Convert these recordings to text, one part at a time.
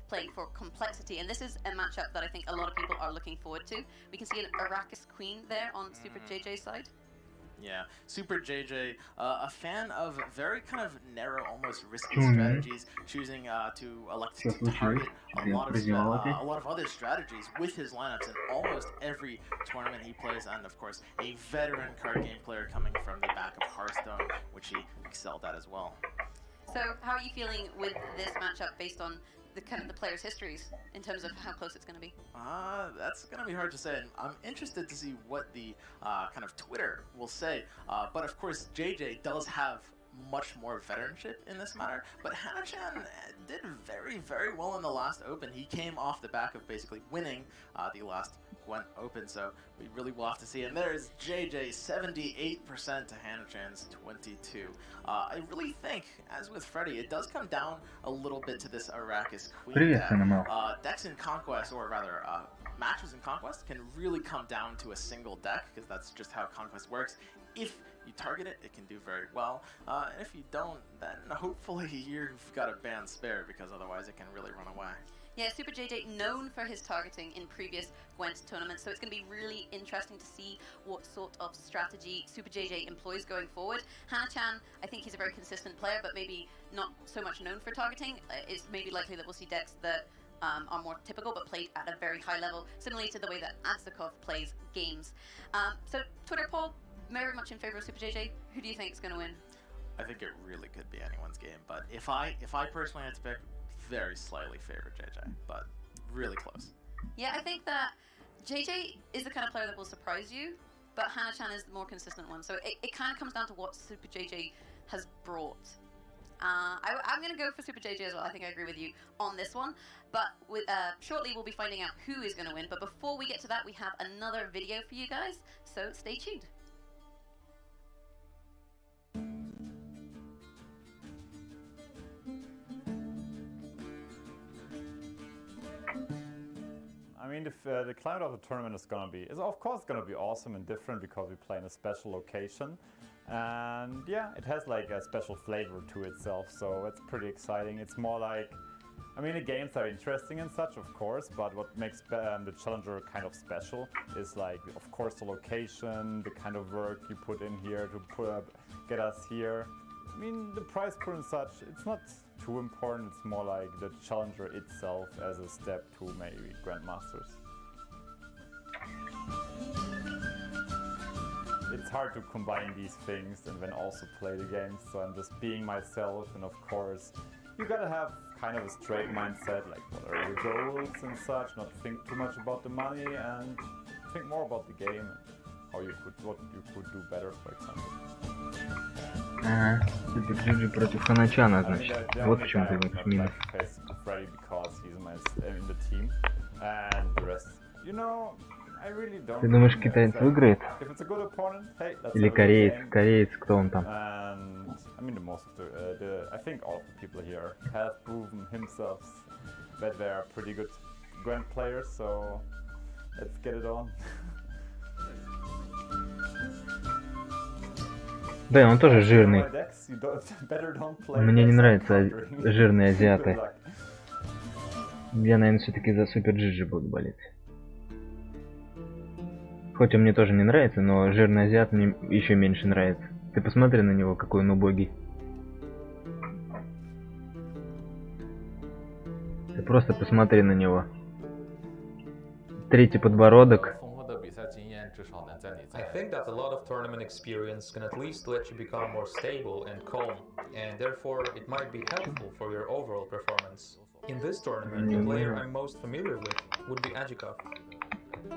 playing for complexity, and this is a matchup that I think a lot of people are looking forward to. We can see an Arrakis Queen there on Superjj's side. Yeah, Superjj, a fan of very kind of narrow, almost risky strategies, choosing to elect to target a lot of other strategies with his lineups in almost every tournament he plays, and of course, a veteran card game player coming from the back of Hearthstone, which he excelled at as well. So, how are you feeling with this matchup based on the kind of the players' histories in terms of how close it's going to be? That's going to be hard to say. And I'm interested to see what the kind of Twitter will say. But of course, JJ does have much more veteranship in this matter. But Huyahanachan did very, very well in the last Open. He came off the back of basically winning the last Gwent Open, so we really will have to see. And there's JJ, 78% to Huyahanachan's 22. I really think, as with Freddy, it does come down a little bit to this Arrakis Queen deck. Decks in Conquest, or rather matches in Conquest, can really come down to a single deck, because that's just how Conquest works. If you target it, it can do very well. And if you don't, then hopefully you've got a band spare, because otherwise it can really run away. Yeah, Superjj known for his targeting in previous Gwent tournaments, so it's going to be really interesting to see what sort of strategy Superjj employs going forward. Huyahanachan, I think he's a very consistent player, but maybe not so much known for targeting. It's maybe likely that we'll see decks that are more typical but played at a very high level, similarly to the way that Adzakov plays games. So, Twitter poll, very much in favor of Superjj. Who do you think is going to win? I think it really could be anyone's game, but if I personally had to pick, very slightly favor JJ, but really close. Yeah, I think that JJ is the kind of player that will surprise you, but Huyahanachan is the more consistent one. So it kind of comes down to what Superjj has brought. I'm going to go for Superjj as well. I think I agree with you on this one. But shortly we'll be finding out who is going to win. But before we get to that, we have another video for you guys, so stay tuned. I mean, the climate of the tournament is of course going to be awesome and different because we play in a special location. And yeah, it has like a special flavor to itself, so it's pretty exciting. It's more like, I mean, the games are interesting and such, of course, but what makes the Challenger kind of special is like, of course, the location, the kind of work you put in here to get us here. I mean, the prize pool and such, it's not too important, it's more like the Challenger itself as a step to maybe Grandmasters. It's hard to combine these things and then also play the games, so I'm just being myself, and of course, you gotta have kind of a straight mindset, like what are your goals and such, not think too much about the money and think more about the game and how you what you could do better, for example. Superjj против Huyahanachan, значит. Вот в чем ты вот минус. Freddy because he's in the team and the rest, you know, I really don't. Ты думаешь, китаец выиграет? If it's a good opponent, hey, let's Или кореец? Кореец, кто он там? And I mean, most of I think all of the people here have proven themselves that they are pretty good Gwent players, so let's get it on. Да, он тоже жирный. Мне не нравятся жирные азиаты. Я, наверное, все-таки за Superjj буду болеть. Хоть он мне тоже не нравится, но жирный азиат мне еще меньше нравится. Ты посмотри на него, какой он убогий. Ты просто посмотри на него. Третий подбородок. I think that a lot of tournament experience can at least let you become more stable and calm, and therefore it might be helpful for your overall performance. In this tournament, the player I'm most familiar with would be Agikov.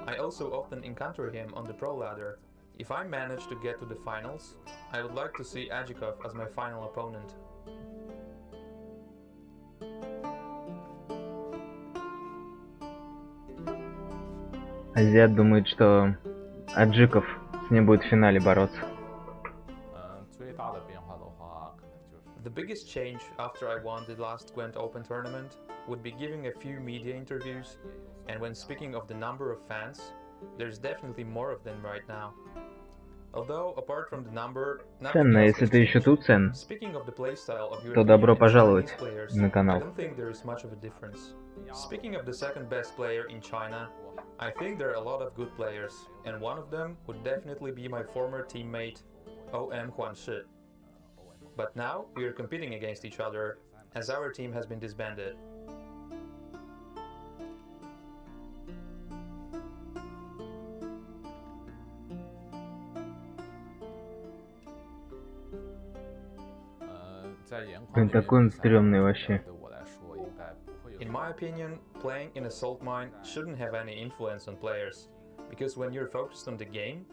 I also often encounter him on the pro ladder. If I manage to get to the finals, I would like to see Agikov as my final opponent. Азиат думает, что Аджиков с ним будет в финале бороться. The biggest change after I won the last Gwent Open tournament would be giving a few media interviews, and when speaking of the number of fans, there's definitely more of them right now. Although, apart from the number, Ценно, если ты еще тут цен, speaking of the playstyle of то добро European and пожаловать Chinese players, на I канал. don't think there is much of a difference. Speaking of the second best player in China, I think there are a lot of good players, and one of them would definitely be my former teammate, OM Huanshi. But now we are competing against each other, as our team has been disbanded. Блин, такой он стрёмный вообще. In my opinion, playing in a salt mine shouldn't have any influence on players, because when you're focused on the game,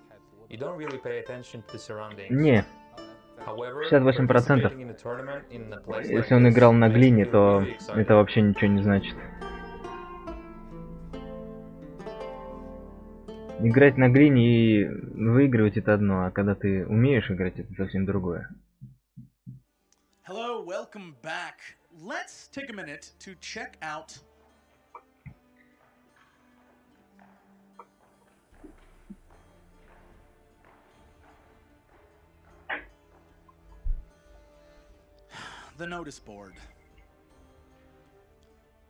you don't really pay attention to the surroundings. Не, However, 58%. participating in a tournament in a place like Если он this играл на makes me глине, feel то really excited. это вообще ничего не значит. Играть на глине и выигрывать это одно, а когда ты умеешь играть, это совсем другое. Hello, welcome back. Let's take a minute to check out the notice board.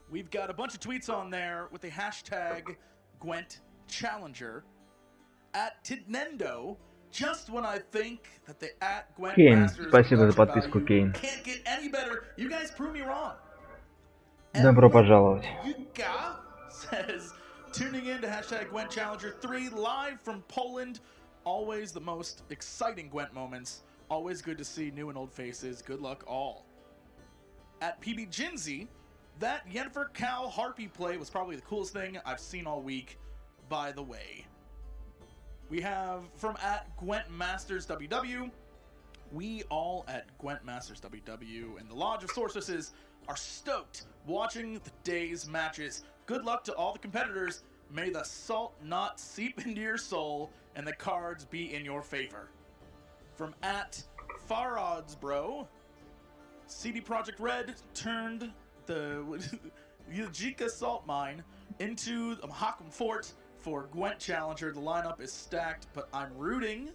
We've got a bunch of tweets on there with the hashtag Gwent Challenger at Tidnendo. Just when I think that the at Gwent Кейн, Masters спасибо за production подписку, value Кейн. can't get any better. You guys prove me wrong. Добро пожаловать. Yuka says, tuning in to hashtag Gwent Challenger 3 live from Poland. Always the most exciting Gwent moments. Always good to see new and old faces. Good luck all. At PB Jinzi, that Yennefer Cal Harpy play was probably the coolest thing I've seen all week, by the way. We have from at Gwent Masters WW. We all at Gwent Masters WW and the Lodge of Sorceresses are stoked watching the day's matches. Good luck to all the competitors. May the salt not seep into your soul and the cards be in your favor. From at Far Odds Bro, CD Projekt Red turned the Yajika salt mine into a Hakum Fort for Gwent Challenger. The lineup is stacked, but I'm rooting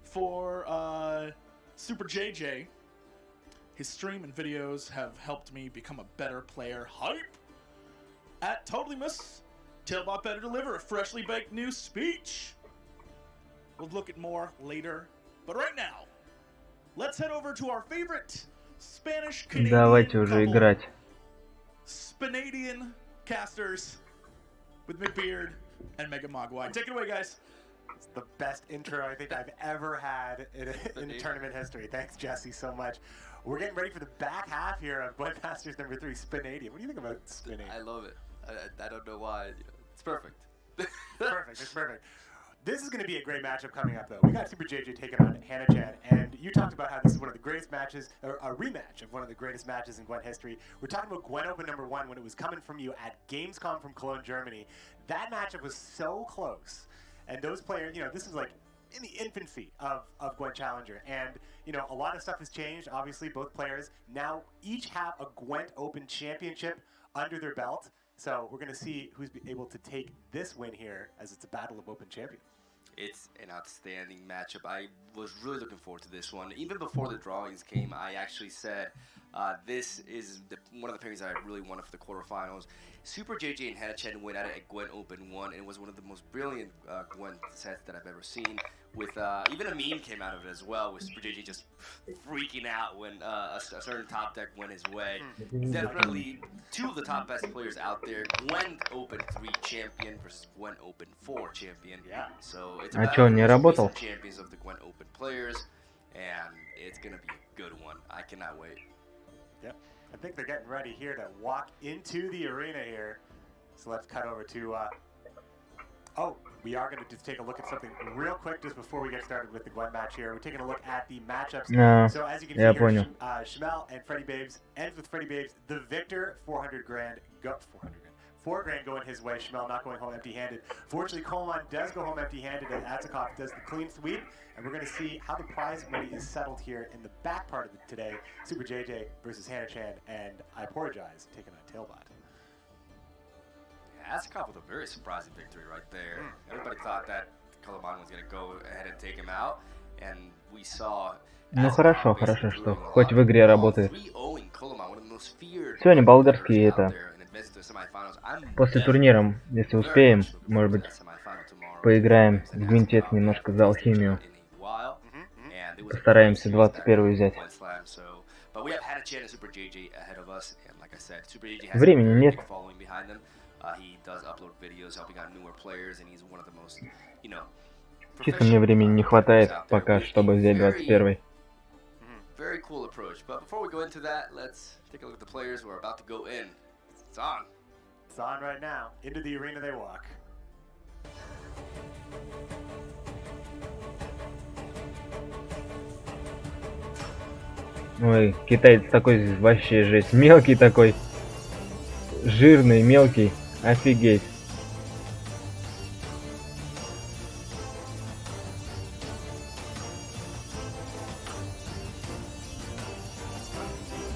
for Superjj. His stream and videos have helped me become a better player. Hype! At Totally Miss, Tailbot better deliver a freshly baked new speech. We'll look at more later. But right now, let's head over to our favorite Spanish Canadian Давайте уже couple, играть. Spanadian casters with McBeard and Mega Mogwai. Take it away, guys. It's the best intro I think I've ever had in tournament history. Thanks, Jesse, so much. We're getting ready for the back half here of Gwent Masters number 3, Spanadian. What do you think about Spanadian? I love it. I don't know why. It's perfect. Perfect. It's perfect. This is going to be a great matchup coming up, though. We got Superjj taking on Huyahanachan, and you talked about how this is one of the greatest matches, or a rematch of one of the greatest matches in Gwent history. We're talking about Gwent Open number 1 when it was coming from you at Gamescom from Cologne, Germany. That matchup was so close, and those players, you know, this is like in the infancy of Gwent Challenger, and you know, a lot of stuff has changed. Obviously, both players now each have a Gwent Open championship under their belt. So we're going to see who's able to take this win here, as it's a battle of open champions. It's an outstanding matchup. I was really looking forward to this one. Even before the drawings came, I actually said this is one of the pairings that I really wanted for the quarterfinals. Superjj and Huyahanachan went at it at Gwent Open 1, and it was one of the most brilliant Gwent sets that I've ever seen. With even a meme came out of it as well, with Superjj just freaking out when a certain top deck went his way. Definitely two of the top best players out there. Gwent Open 3 champion versus Gwent Open 4 champion. Yeah. So it's А чё, не работал? champions of the Gwent Open players, and it's gonna be a good one. I cannot wait. Yep. I think they're getting ready here to walk into the arena here. So let's cut over to oh, we are going to just take a look at something real quick just before we get started with the Gwent match here. We're taking a look at the matchups. So as you can see here, Shmel and Freddy Babes ends with Freddy Babes. The victor, 400 grand, 4 grand going his way. Shmel not going home empty-handed. Fortunately, Coleman does go home empty-handed, and Atsakov does the clean sweep. And we're going to see how the prize money is settled here in the back part of it today. Superjj versus Huyahanachan, and I apologize, taking on Tailbot. Atsakov with a very surprising victory right there. Everybody thought that Koloman was going to go ahead and take him out, and we saw. Ну хорошо, хорошо, что хоть в игре работает. Сегодня болгарский это. После турнира, если успеем, может быть, поиграем в Гвинтец немножко за алхимию. Постараемся 21-ю взять. Времени нет. Чисто мне времени не хватает пока, чтобы взять 21-й. Very cool approach. But before we go into that, let's take a look at the players who are about to go in. It's on. It's on right now. Into the arena they walk. Ой, китаец такой вообще жесть. Мелкий такой. Жирный, мелкий. Офигеть.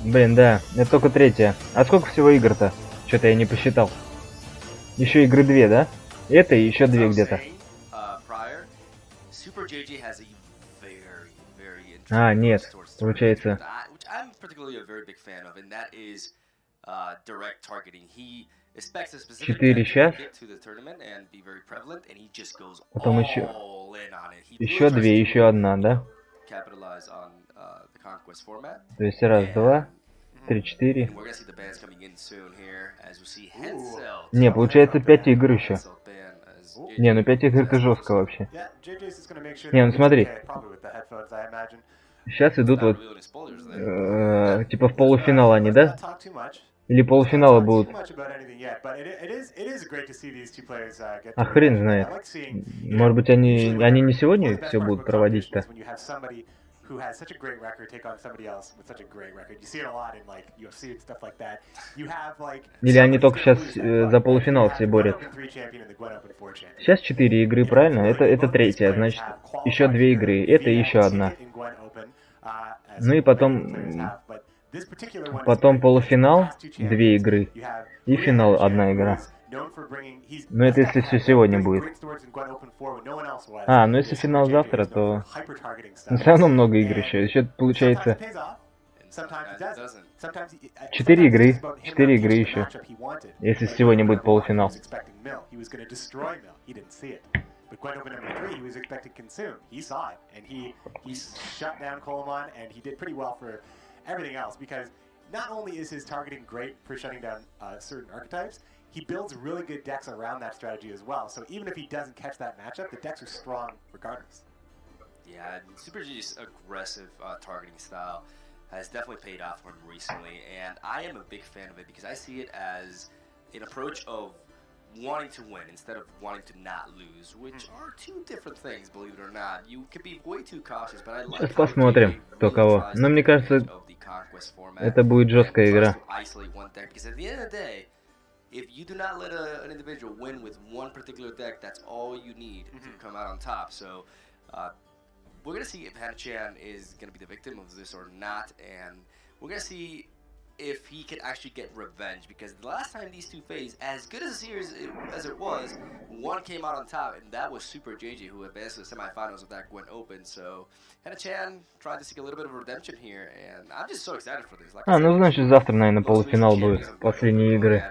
Блин, да, это только третья. А сколько всего игр-то? Что-то я не посчитал. Еще игры две, да? Это и еще две где-то. А, нет, получается. 4 сейчас. Потом еще две, еще одна, да? То есть раз, два, 3, 4. Не, получается 5 игр еще. Не, ну 5 игр это жестко вообще. Не, ну смотри. Сейчас идут вот типа в полуфинал они, да? Или полуфинала будут? А хрен знает. Может быть они не сегодня все будут проводить-то? Who has such a great record take on somebody else with such a great record. You see it a lot in like UFC and stuff like that. You have like. Или они только сейчас за полуфинал все борются. Сейчас 4 игры, правильно? Это третья, значит еще 2 игры. Это и еще одна. Ну и потом полуфинал 2 игры и финал 1 игра. Но это если все сегодня будет. А, ну если финал завтра, то все равно много игр еще. Еще получается 4 игры. 4 игры еще. Если сегодня будет полуфинал. He builds really good decks around that strategy as well. So even if he doesn't catch that matchup, the decks are strong regardless. Yeah, Superjj's aggressive targeting style has definitely paid off for him recently, and I am a big fan of it because I see it as an approach of wanting to win instead of wanting to not lose, which are two different things, believe it or not. You can be way too cautious, but I like. Сейчас посмотрим, кто кого. Но мне кажется, это будет жесткая игра. If you do not let an individual win with one particular deck, that's all you need to come out on top. So we're going to see if Huyahanachan is going to be the victim of this or not, and we're going to see if he can actually get revenge, because the last time these two faced, as good as a series as it was, one came out on top, and that was Superjj, who advanced to the semifinals of that Gwent Open. So Huyahanachan tried to seek a little bit of redemption here, and I'm just so excited for this. Like ну значит завтра, наверное, полуфинал будет, последние игры.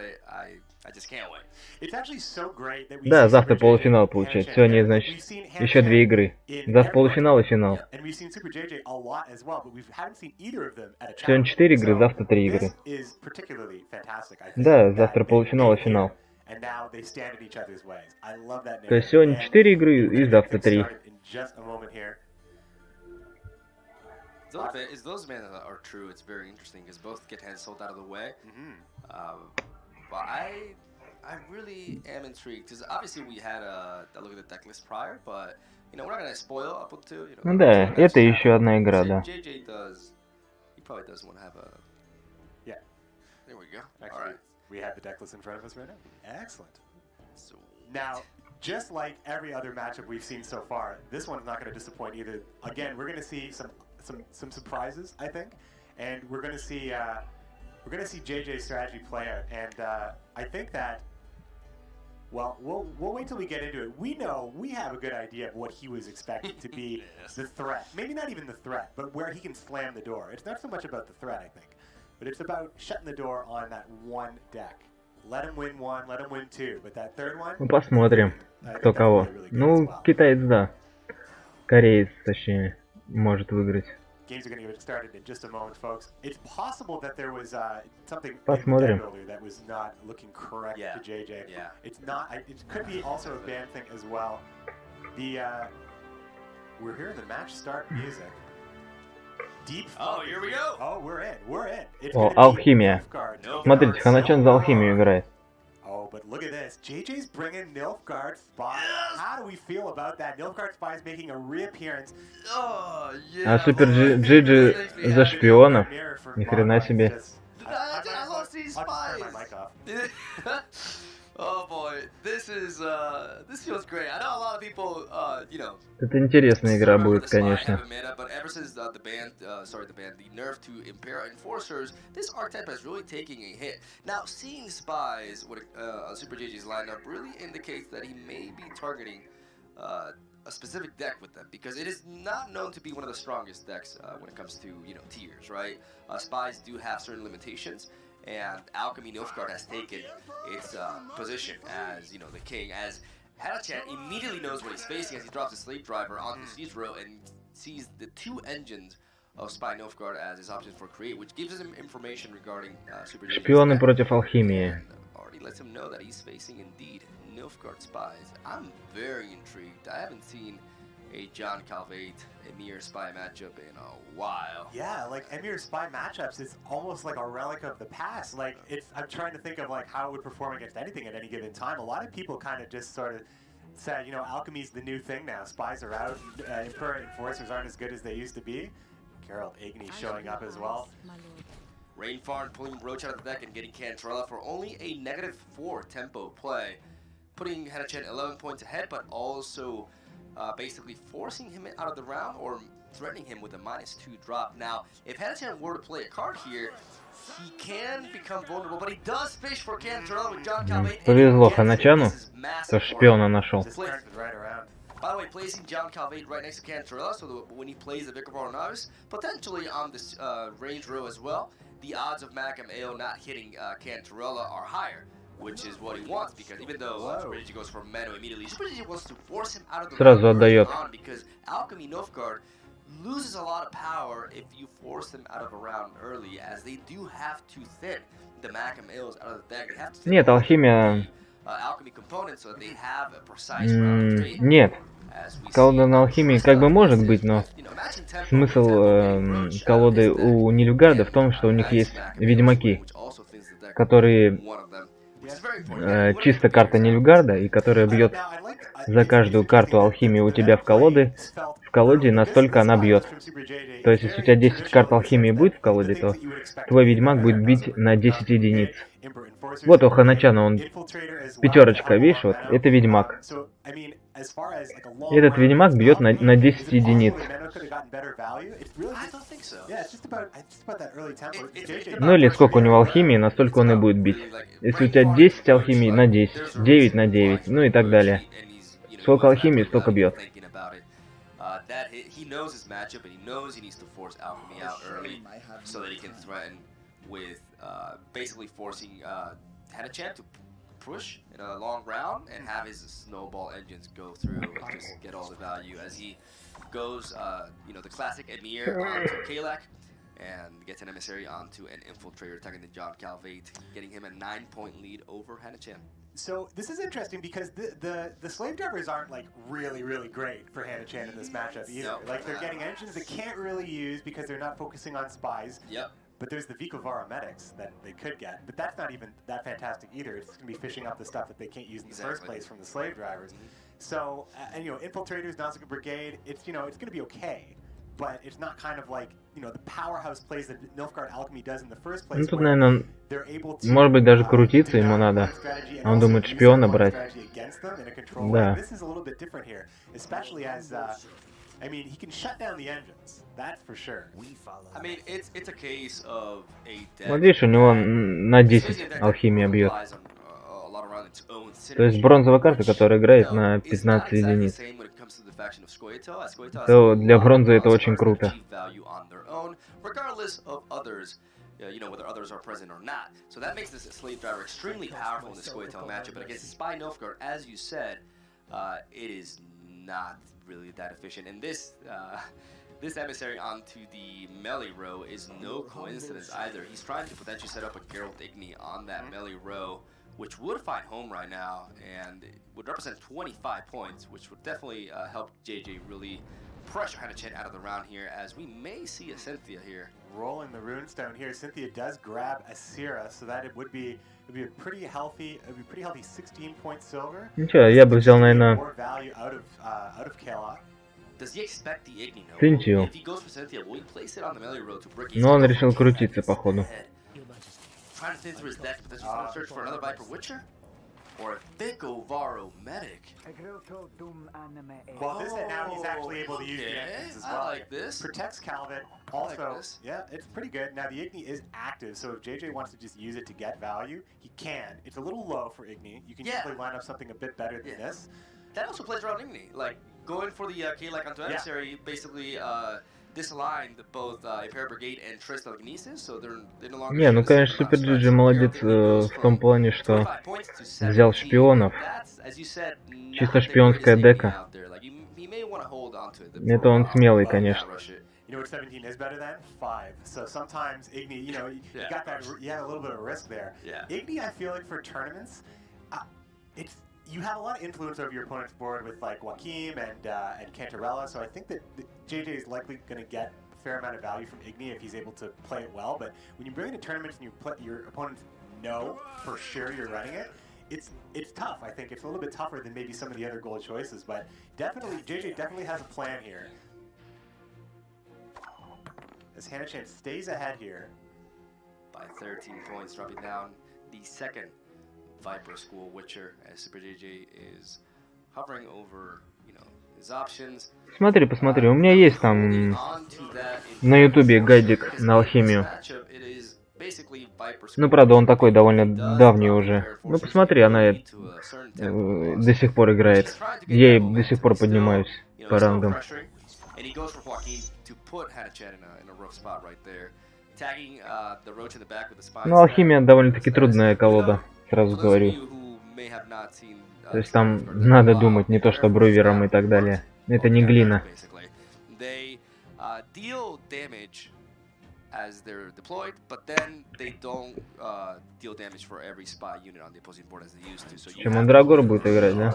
Да, завтра полуфинал получается. Сегодня, значит, еще 2 игры. Завтра полуфинал и финал. Сегодня 4 игры, завтра 3 игры. Да, завтра полуфинал и финал. То есть сегодня 4 игры и завтра 3. I really am intrigued because obviously we had a look at the deck list prior, but you know we're not gonna spoil up until you know. Ну да, это еще одна игра, да. JJ does. He probably does want to have a. Yeah. There we go. Actually, all right. We have the deck list in front of us right now. Excellent. So now, just like every other matchup we've seen so far, this one's not going to disappoint either. Again, we're going to see some surprises, I think, and we're going to see JJ's strategy play out, and I think that Well, we'll wait till we get into it. We know we have a good idea of what he was expecting to be the threat. Maybe not even the threat, but where he can slam the door. It's not so much about the threat, I think, but it's about shutting the door on that one deck. Let him win one, let him win two, but that third one. Ну, посмотрим, кто кого. Ну, китаец, да. Кореец, точнее, может выиграть. Games are going to get started in just a moment, folks. It's possible that there was something Посмотрим. that was not looking correct to JJ. Yeah. It's not. It could be also a band thing as well. The we're hearing the match start music. Deep. Oh, here we go. Oh, we're in. We're in. It's О, gonna be алхимия. Nilfgaard. Смотрите, Huyahanachan за алхимию играет. Oh, but look at this. JJ's bringing Nilfgaard Spy. How do we feel about that? Nilfgaard Spy is making a reappearance. Oh, yeah. А Superjj за шпиона. Ни хрена себе. I love these spies. Oh boy, this feels great. I know a lot of people, you know. Это интересная игра будет, конечно. But ever since the nerf to Imperial Enforcers, this archetype is really taking a hit. Now, seeing spies with Superjj's lineup really indicates that he may be targeting a specific deck with them, because it is not known to be one of the strongest decks when it comes to, you know, tiers, right? Spies do have certain limitations, and Alchemy Nilfgaard has taken its position as, you know, the king, as Huyahanachan immediately knows what he's facing as he drops his slave driver onto the siege row and sees the two engines of Spy Nilfgaard as his options for create, which gives him information regarding Superjj. Шпионы против алхимии. Already lets him know that he's facing indeed Nilfgaard spies. I'm very intrigued. I haven't seen a John Calvate Emir Spy matchup in a while. Yeah, like Emir Spy matchups, it's almost like a relic of the past. Like, I'm trying to think of like how it would perform against anything at any given time. A lot of people kind of just sort of said, you know, alchemy's the new thing now. Spies are out. Imperial Enforcers aren't as good as they used to be. Carol Agni showing up as well. Rainfarn pulling Roach out of the deck and getting Cantrella for only a -4 tempo play, putting Huyahanachan 11 points ahead, but also basically forcing him out of the round or threatening him with a -2 drop. Now, if Huyahanachan were to play a card here, he can become vulnerable, but he does fish for Cantrella with John Calvate. Повезло Huyahanachanу, что шпиона нашел. By the way, placing John Calvate right next to Cantrella, so that when he plays the Vicar of Novice, potentially on this range row as well, the odds of MagecT not hitting Cantrella are higher, which is what he wants, because even though Superjj goes for Meno immediately, Superjj wants to force him out of the Сразу отдает. round because Alchemy Nilfgaard loses a lot of power if you force them out of a round early, as they do have to thin the MagecTs out of the deck. They have to thin Нет, алхимия... alchemy components so that they have a precise round trade. Нет. Колода на алхимии как бы может быть, но смысл колоды у Нильфгарда в том, что у них есть ведьмаки, которые чисто карта Нильфгарда, и которая бьет за каждую карту алхимии у тебя в колоде, настолько она бьет. То есть, если у тебя 10 карт алхимии будет в колоде, то твой ведьмак будет бить на 10 единиц. Вот у Huyahanachan, он пятерочка, видишь, вот, это ведьмак. И этот ведьмак бьет на 10 единиц. Ну или сколько у него алхимии, настолько он и будет бить. Если у тебя 10 алхимии, на 10, 9 на 9, ну и так далее. Сколько алхимии, столько бьет. Huyahanachan to push in a long round and have his snowball engines go through and just get all the value as he goes, you know, the classic Emir onto Kalak and gets an emissary onto an infiltrator, attacking the John Calvate, getting him a 9-point lead over Huyahanachan. So this is interesting because the slave drivers aren't like really great for Huyahanachan in this matchup either. No, like they're getting engines they can't really use because they're not focusing on spies. Yep. But there's the Vikovara medics that they could get, but that's not even that fantastic either. It's going to be fishing up the stuff that they can't use in the first place from the slave drivers. So, and you know, infiltrators, Nausicaa Brigade, it's, you know, it's going to be okay, but it's not kind of like, you know, the powerhouse plays that Nilfgaard Alchemy does in the first place. Ну тут, наверное, может быть даже крутиться ему надо. Он думает шпиона брать. Да. I mean, he can shut down the engines. That's for sure. I mean, it's a case of a Вот видишь, у него на 10 алхимия бьет. То есть бронзовая карта, которая играет на 15 единиц. То для бронзы это очень круто. You know, whether others are present or not. So that makes this slave driver extremely powerful in the Scoia'tael matchup. But against the Spy Nilfgaard, as you said, it is not really that efficient. And this this emissary onto the melee row is no coincidence either. He's trying to potentially set up a Geralt Igni on that melee row, which would find home right now and would represent 25 points, which would definitely help JJ really pressure Huyahanachan out of the round here, as we may see a Cynthia here. Rolling the runestone here, Cynthia does grab a Sierra, so that it would be a pretty healthy 16 point silver. Ничего, я бы взял, наверное, More value out of Kayla. Does he expect the Igni? No. Cynthia. If he goes for Cynthia, will he place it on the melee row to break? Но он решил крутиться, походу. Trying to think through his deck, potentially search for another Viper Witcher? Or a Vicovaro Medic? Well, this and now he's actually able to use the Ignis as well. I like this. Protects Calvin. Also, like this. yeah, it's pretty good. Now the Igni is active, so if JJ wants to just use it to get value, he can. It's a little low for Igni. You can usually line up something a bit better than this. That also plays around Igni. Like, going for the K-like onto emissary basically disaligned both Imperial Brigade and Trist Telekinesis, so they're no longer... Не, ну конечно, Superjj молодец в том плане, что взял шпионов. Чисто шпионская дека. Это он смелый, конечно. You know what 17 is better than? 5. So sometimes Igni, you know, you got that, you had a little bit of risk there. Igni, I feel like for tournaments, you have a lot of influence over your opponent's board with like Joachim and Cantarella, so I think that JJ is likely going to get a fair amount of value from Igni if he's able to play it well. But when you bring it to tournaments and your opponents know for sure you're running it, it's tough. I think it's a little bit tougher than maybe some of the other gold choices, but definitely JJ definitely has a plan here. As Huyahanachan stays ahead here by 13 points, dropping down the second Viper School Witcher, as Superjj is hovering over, you know, his options. Смотри, посмотри, у меня есть там на ютубе гайдик на алхимию. Ну, правда, он такой довольно давний уже. Ну, посмотри, она до сих пор играет. Я ей до сих пор поднимаюсь по рангам. Ну, алхимия довольно-таки трудная колода, сразу говорю. То есть там надо думать, не то что брувером и так далее. Это не глина. As they're deployed, but then they don't deal damage for every spy unit on the opposing board as they used to. So you Мандрагор будет играть, да?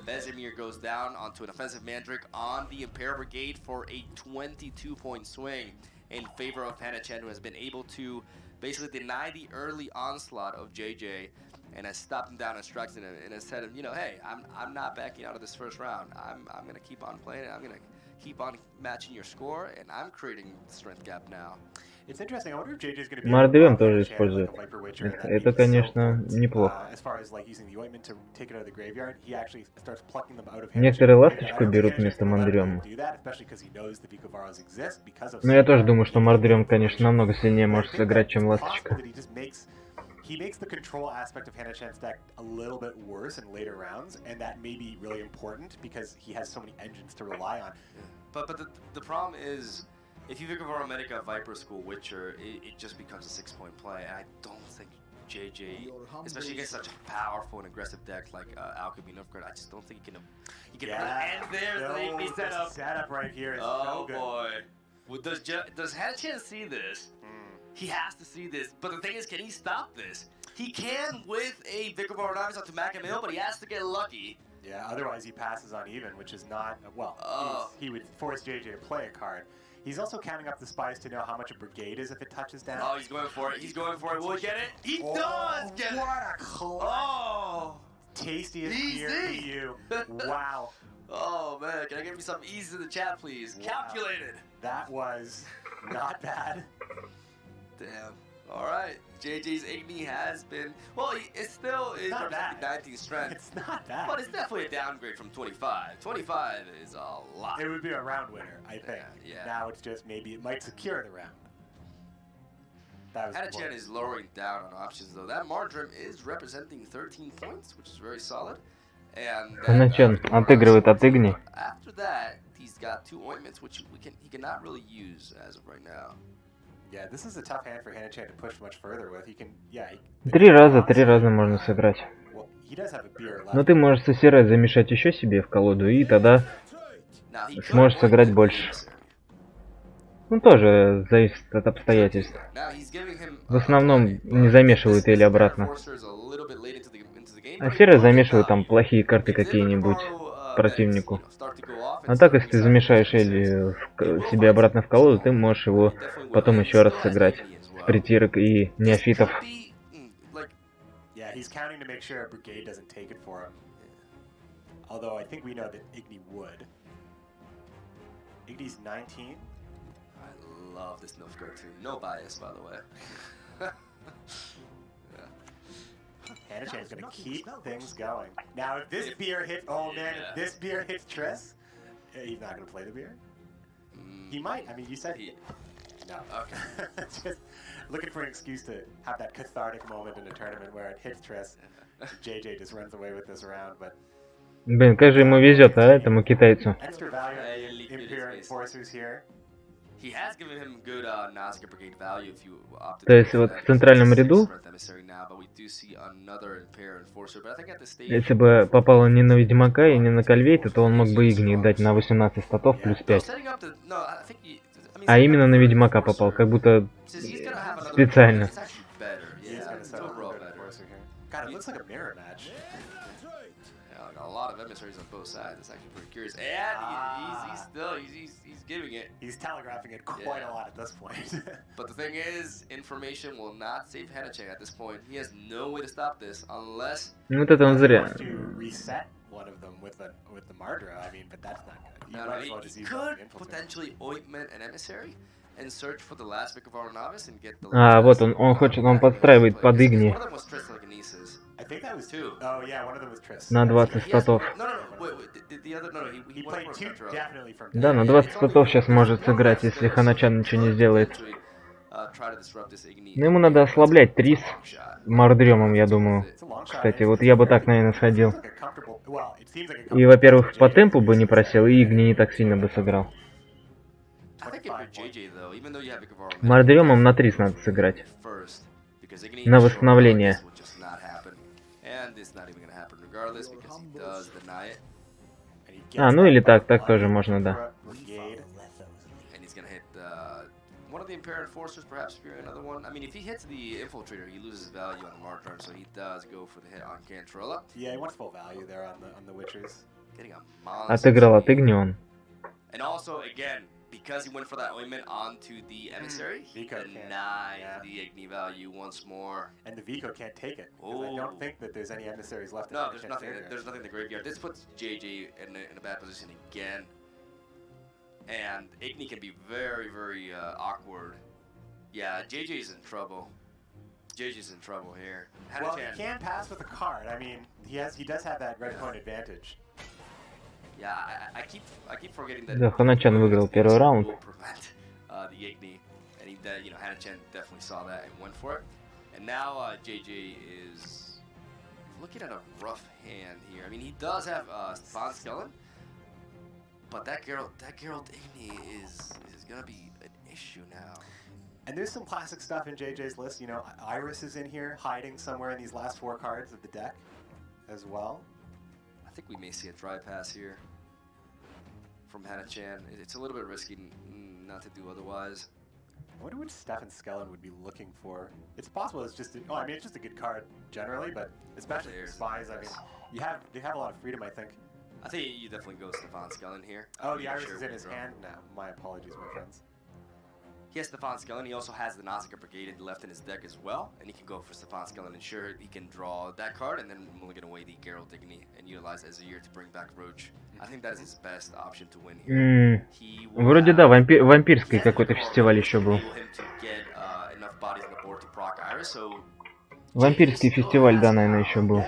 Vesemir goes down onto an offensive Mandrake on the Imperial Brigade for a 22-point swing in favor of Huyahanachan, who has been able to basically deny the early onslaught of JJ and has stopped him down and strikes him and has said, you know, hey, I'm not backing out of this first round. I'm gonna keep on playing it. I'm gonna keep on matching your score, and I'm creating strength gap now. It's interesting. I wonder if JJ is going to be Мордвен тоже использует. Это, конечно, неплохо. Некоторые ласточку берут вместо Мордвена. Но я тоже думаю, что Мордвен, конечно, намного сильнее может сыграть, чем ласточка. He makes the control aspect of Huyahanachan's deck a little bit worse in later rounds, and that may be really important because he has so many engines to rely on. But the problem is, if you think of our Medica Viper School Witcher, it just becomes a 6-point play, and I don't think JJ, especially against such a powerful and aggressive deck like Alchemy Nilfgaard, I just don't think he can end there. The setup right here is so good. Boy. Well, does Huyahanachan see this? He has to see this, but the thing is, can he stop this? He can with a Vicar Vardavis onto Macamil, but he has to get lucky. Yeah, otherwise he passes on even, which is not, well, he would force JJ to play a card. He's also counting up the spies to know how much a brigade is if it touches down. Oh, he's going for it. He's going for it. Will he get it? He does get it. What a claw. Tastiest beer to you. Wow. Oh, man. Can I get me some ease in the chat, please? Wow. Calculated. That was not bad. Damn. All right. JJ's Igni has been, well, it still is 19 strength. It's not bad. But it's definitely a downgrade from 25. 25 is a lot. It would be a round winner, I think. Yeah. Now it's just maybe it might secure the round. Huyahanachan is lowering down on options though. That Marjoram is representing 13 points, which is very solid. And Huyahanachan отыгрывает от Игни. after that, he's got 2 ointments, which he cannot really use as of right now. Yeah, this is a tough hand for Huyahanachan to push much further with. He can, yeah. Три раза можно сыграть. Well, he does have a beer left. Но ты можешь сосирать замешать еще себе в колоду, и тогда сможешь сыграть больше. Ну, тоже зависит от обстоятельств. В основном не замешивают или обратно. А серые замешивают там плохие карты какие-нибудь противнику. А так, если ты замешаешь Элли себе обратно в колоду, ты можешь его потом еще раз сыграть. С притирок и неофитов. Yeah, he's counting to make sure Brigade doesn't take it for him. Although I think we know that Igni would. Igni's 19. I love this Nilf go-to. No bias, by the way. Huyahanachan's gonna keep things going. Now, if this beer hits, oh man, if this beer hits Triss, he's not gonna play the beer. He might. I mean, you said he. No. Okay. Just looking for an excuse to have that cathartic moment in a tournament where it hits Triss. JJ just runs away with this round, but. Блин, как же ему везет, а, этому китайцу. Extra value of the Imperial Enforcers here. He has given him good Nazca Brigade value if you opt То есть вот в центральном ряду, если бы попало не на Ведьмака и не на Кальвейта, то он мог бы Игни дать на 18 статов плюс 5. А именно на Ведьмака попал, как будто специально. A lot of emissaries on both sides. It's actually pretty curious. And he's giving it. He's telegraphing it quite a lot at this point. But the thing is, information will not save Huyahanachan at this point. He has no way to stop this unless. Вот это он зря. Reset one of them with the Mardra. I mean, but that's not good. He could potentially ointment an emissary and search for the last Vic of our novice and get the. А вот он хочет, он подстраивает под Игни. I think that was two. Oh yeah, one of them was Triss. На 20 статов. He played two definitely from. Да, на 20 статов сейчас может сыграть, если Huyahanachan ничего не сделает. Но ему надо ослаблять Трис Мардремом, я думаю. Кстати, вот я бы так, наверное, сходил. И, во-первых, по темпу бы не просел, и Игни не так сильно бы сыграл. Мардремом на Трис надо сыграть. На восстановление. А, ну или так тоже можно, да. One of the Imperial Enforcers, perhaps fearing another one. I mean, if he hits the Infiltrator, he loses value on the Martyr, so he does go for the hit on Cantrella. Yeah, he wants full value there on the Witchers. Getting a monster. Отыграл от Игни он. And also, again, because he went for that ointment onto the emissary, he denied the Igni value once more. And the Vico can't take it. I don't think that there's any emissaries left. No, there's nothing. There's nothing in the graveyard. This puts JJ in a bad position again. And Igni can be very, very awkward. Yeah, JJ's in trouble. JJ's in trouble here. Well, he can pass with a card. I mean, he does have that red point advantage. Yeah, I keep forgetting that. Да, Huyahanachan выиграл первый раунд. The Igni, and he, you know, Huyahanachan definitely saw that and went for it. And now JJ is looking at a rough hand here. I mean, he does have Spawn Skeleton, but that Geralt Igni is gonna be an issue now. And there's some classic stuff in JJ's list. You know, Iris is in here, hiding somewhere in these last 4 cards of the deck, as well. I think we may see a dry pass here from Huyahanachan. It's a little bit risky not to do otherwise. I wonder what Stefan Skellen would be looking for. It's possible it's just, I mean, it's just a good card generally, but especially for spies, I mean, they have a lot of freedom, I think. I think you definitely go Stefan Skellen here. Oh, the Iris is in his hand now. My apologies, my friends. He has Stefan Skellen. He also has the Nausicaa Brigade left in his deck as well, and he can go for Stefan Skellen. And sure, he can draw that card and then mulligan away the Geralt Igni and utilize Azir to bring back Roach. I think that is his best option to win here. Вроде да, вампирский какой-то фестиваль еще был. Вампирский фестиваль, да, наверное, еще был.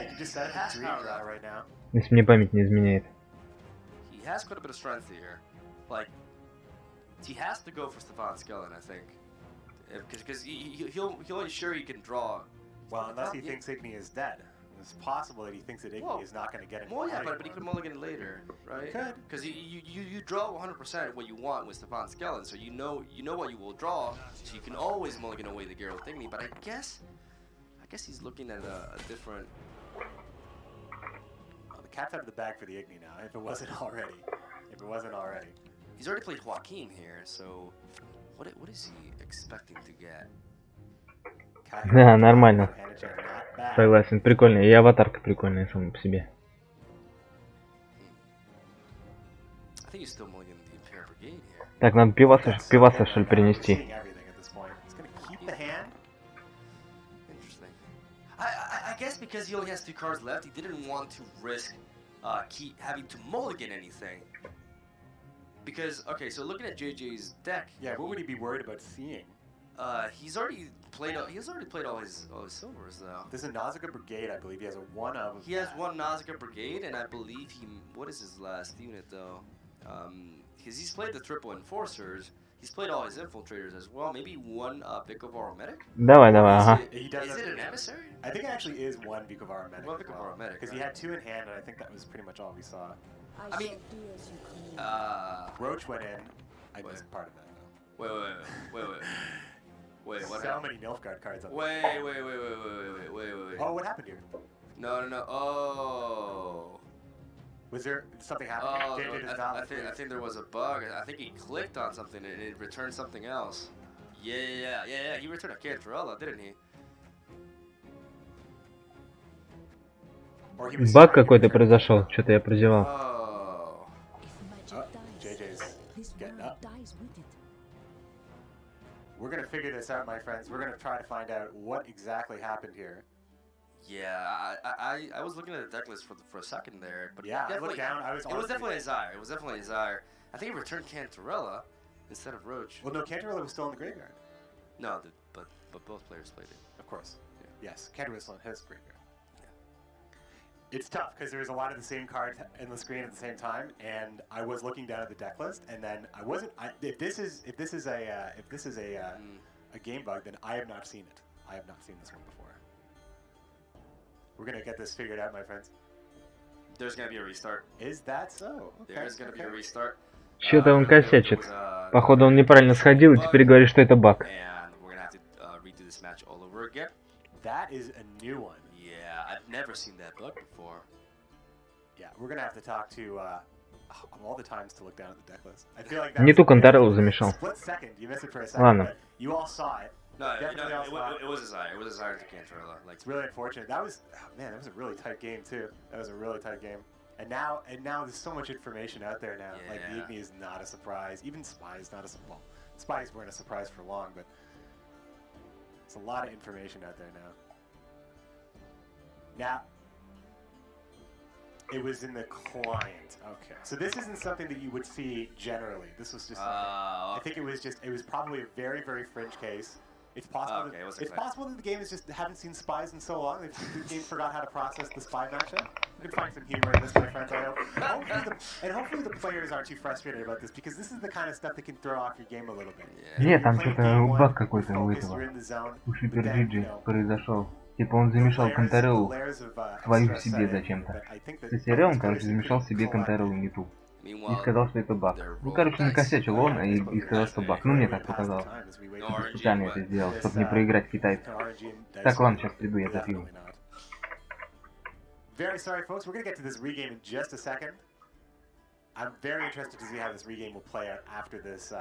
Если мне память не изменяет. He has to go for Stefan Skellen, I think. Because he'll ensure he can draw. Well, unless he thinks Igni is dead. It's possible that he thinks that Igni is not going to get it. Well, yeah, but he could mulligan it later, right? Could. Because you draw 100% what you want with Stefan Skellen, so you know what you will draw, so you can always mulligan away the Geralt Igni. But I guess he's looking at a different. Well, the cat's out of the bag for the Igni now. If it wasn't already. He's already played Joaquin here, so what is he expecting to get? Да, нормально. Согласен, прикольно. И аватарка прикольная сама по себе. Так, надо пиваса что ли принести. I guess because he only has 2 cards left, he didn't want to risk having to mulligan anything. Because, okay, so looking at JJ's deck, yeah, what would he be worried about seeing? He's already played all his silvers though. There's a Nausicaa Brigade, I believe. He has a 1 of. He has 1 Nausicaa Brigade, and I believe what is his last unit though? Because he's played the triple enforcers. He's played all his infiltrators as well. Maybe 1 Vicovar Medic. Давай, ага. Is it an emissary? I think it actually is 1 Vicovar Medic. 1 Vicovar Medic. Because he had 2 in hand, and I think that was pretty much all we saw. I mean, Roach went in. I missed part of that though. Wait, what happened? So many Nilfgaard cards on Wait. Oh, what happened here? No. Oh. Was there something happening? I think there was a bug. I think he clicked on something and it returned something else. Yeah. He returned a Cantarella, didn't he? Баг какой-то произошел. Что-то я прозевал. JJ's getting up. We're gonna figure this out, my friends. We're gonna try to find out what exactly happened here. Yeah, I was looking at the deck list for a second there, but yeah, I looked down. It was definitely Azire. I think he returned Cantarella instead of Roach. Well, no, Cantarella was still in the graveyard. No, but both players played it. Of course. Yeah. Yes, Cantarella still in his graveyard. It's tough because there was a lot of the same cards in the screen at the same time, and I was looking down at the deck list, and then I wasn't. If this is a game bug, then I have not seen it. I have not seen this one before. We're gonna get this figured out, my friends. There's gonna be a restart. Is that so? Okay, There's gonna be a restart. Что-то он косячит. Походу он неправильно сходил и теперь говорит, что это баг. And we're gonna have to redo this match all over again. That is a new one. Yeah, I've never seen that bug before. Yeah, we're gonna have to talk to of all the times to look down at the deck list. I feel like Не ту Контореллу замешал. Split second, you missed it for a second. Ладно. You all saw it. No, it was Azire. It was Azire to Cantarella. Like, it's really unfortunate. That was man, that was a really tight game too. That was a really tight game. And now there's so much information out there now. Yeah. Like the Igni is not a surprise. Even Spy is not a well, Spies weren't a surprise for long, but there's a lot of information out there now. Now, it was in the client. Okay. So this isn't something that you would see generally. This was just I think it was probably a very, very fringe case. It's possible it's possible that the game is just haven't seen Spies in so long. The game forgot how to process the Spy matchup. You can find some humor in this, my friends, I hope. Hopefully the players aren't too frustrated about this, because this is the kind of stuff that can throw off your game a little bit. Нет, там что-то баг какой-то у этого. У Superjj произошел. Типа он замешал Контореллу свою себе зачем-то. Кстати, он, короче, замешал себе Контореллу не ту. И сказал, что это баг. Ну, короче, накосячил он и сказал, что баг. Ну, мне так показалось. Специально это сделал, чтобы не проиграть китайцев. Так, ладно, сейчас приду, я запью. Very sorry, folks. We're gonna get to this regame in just a second. I'm very interested to see how this regame will play out after this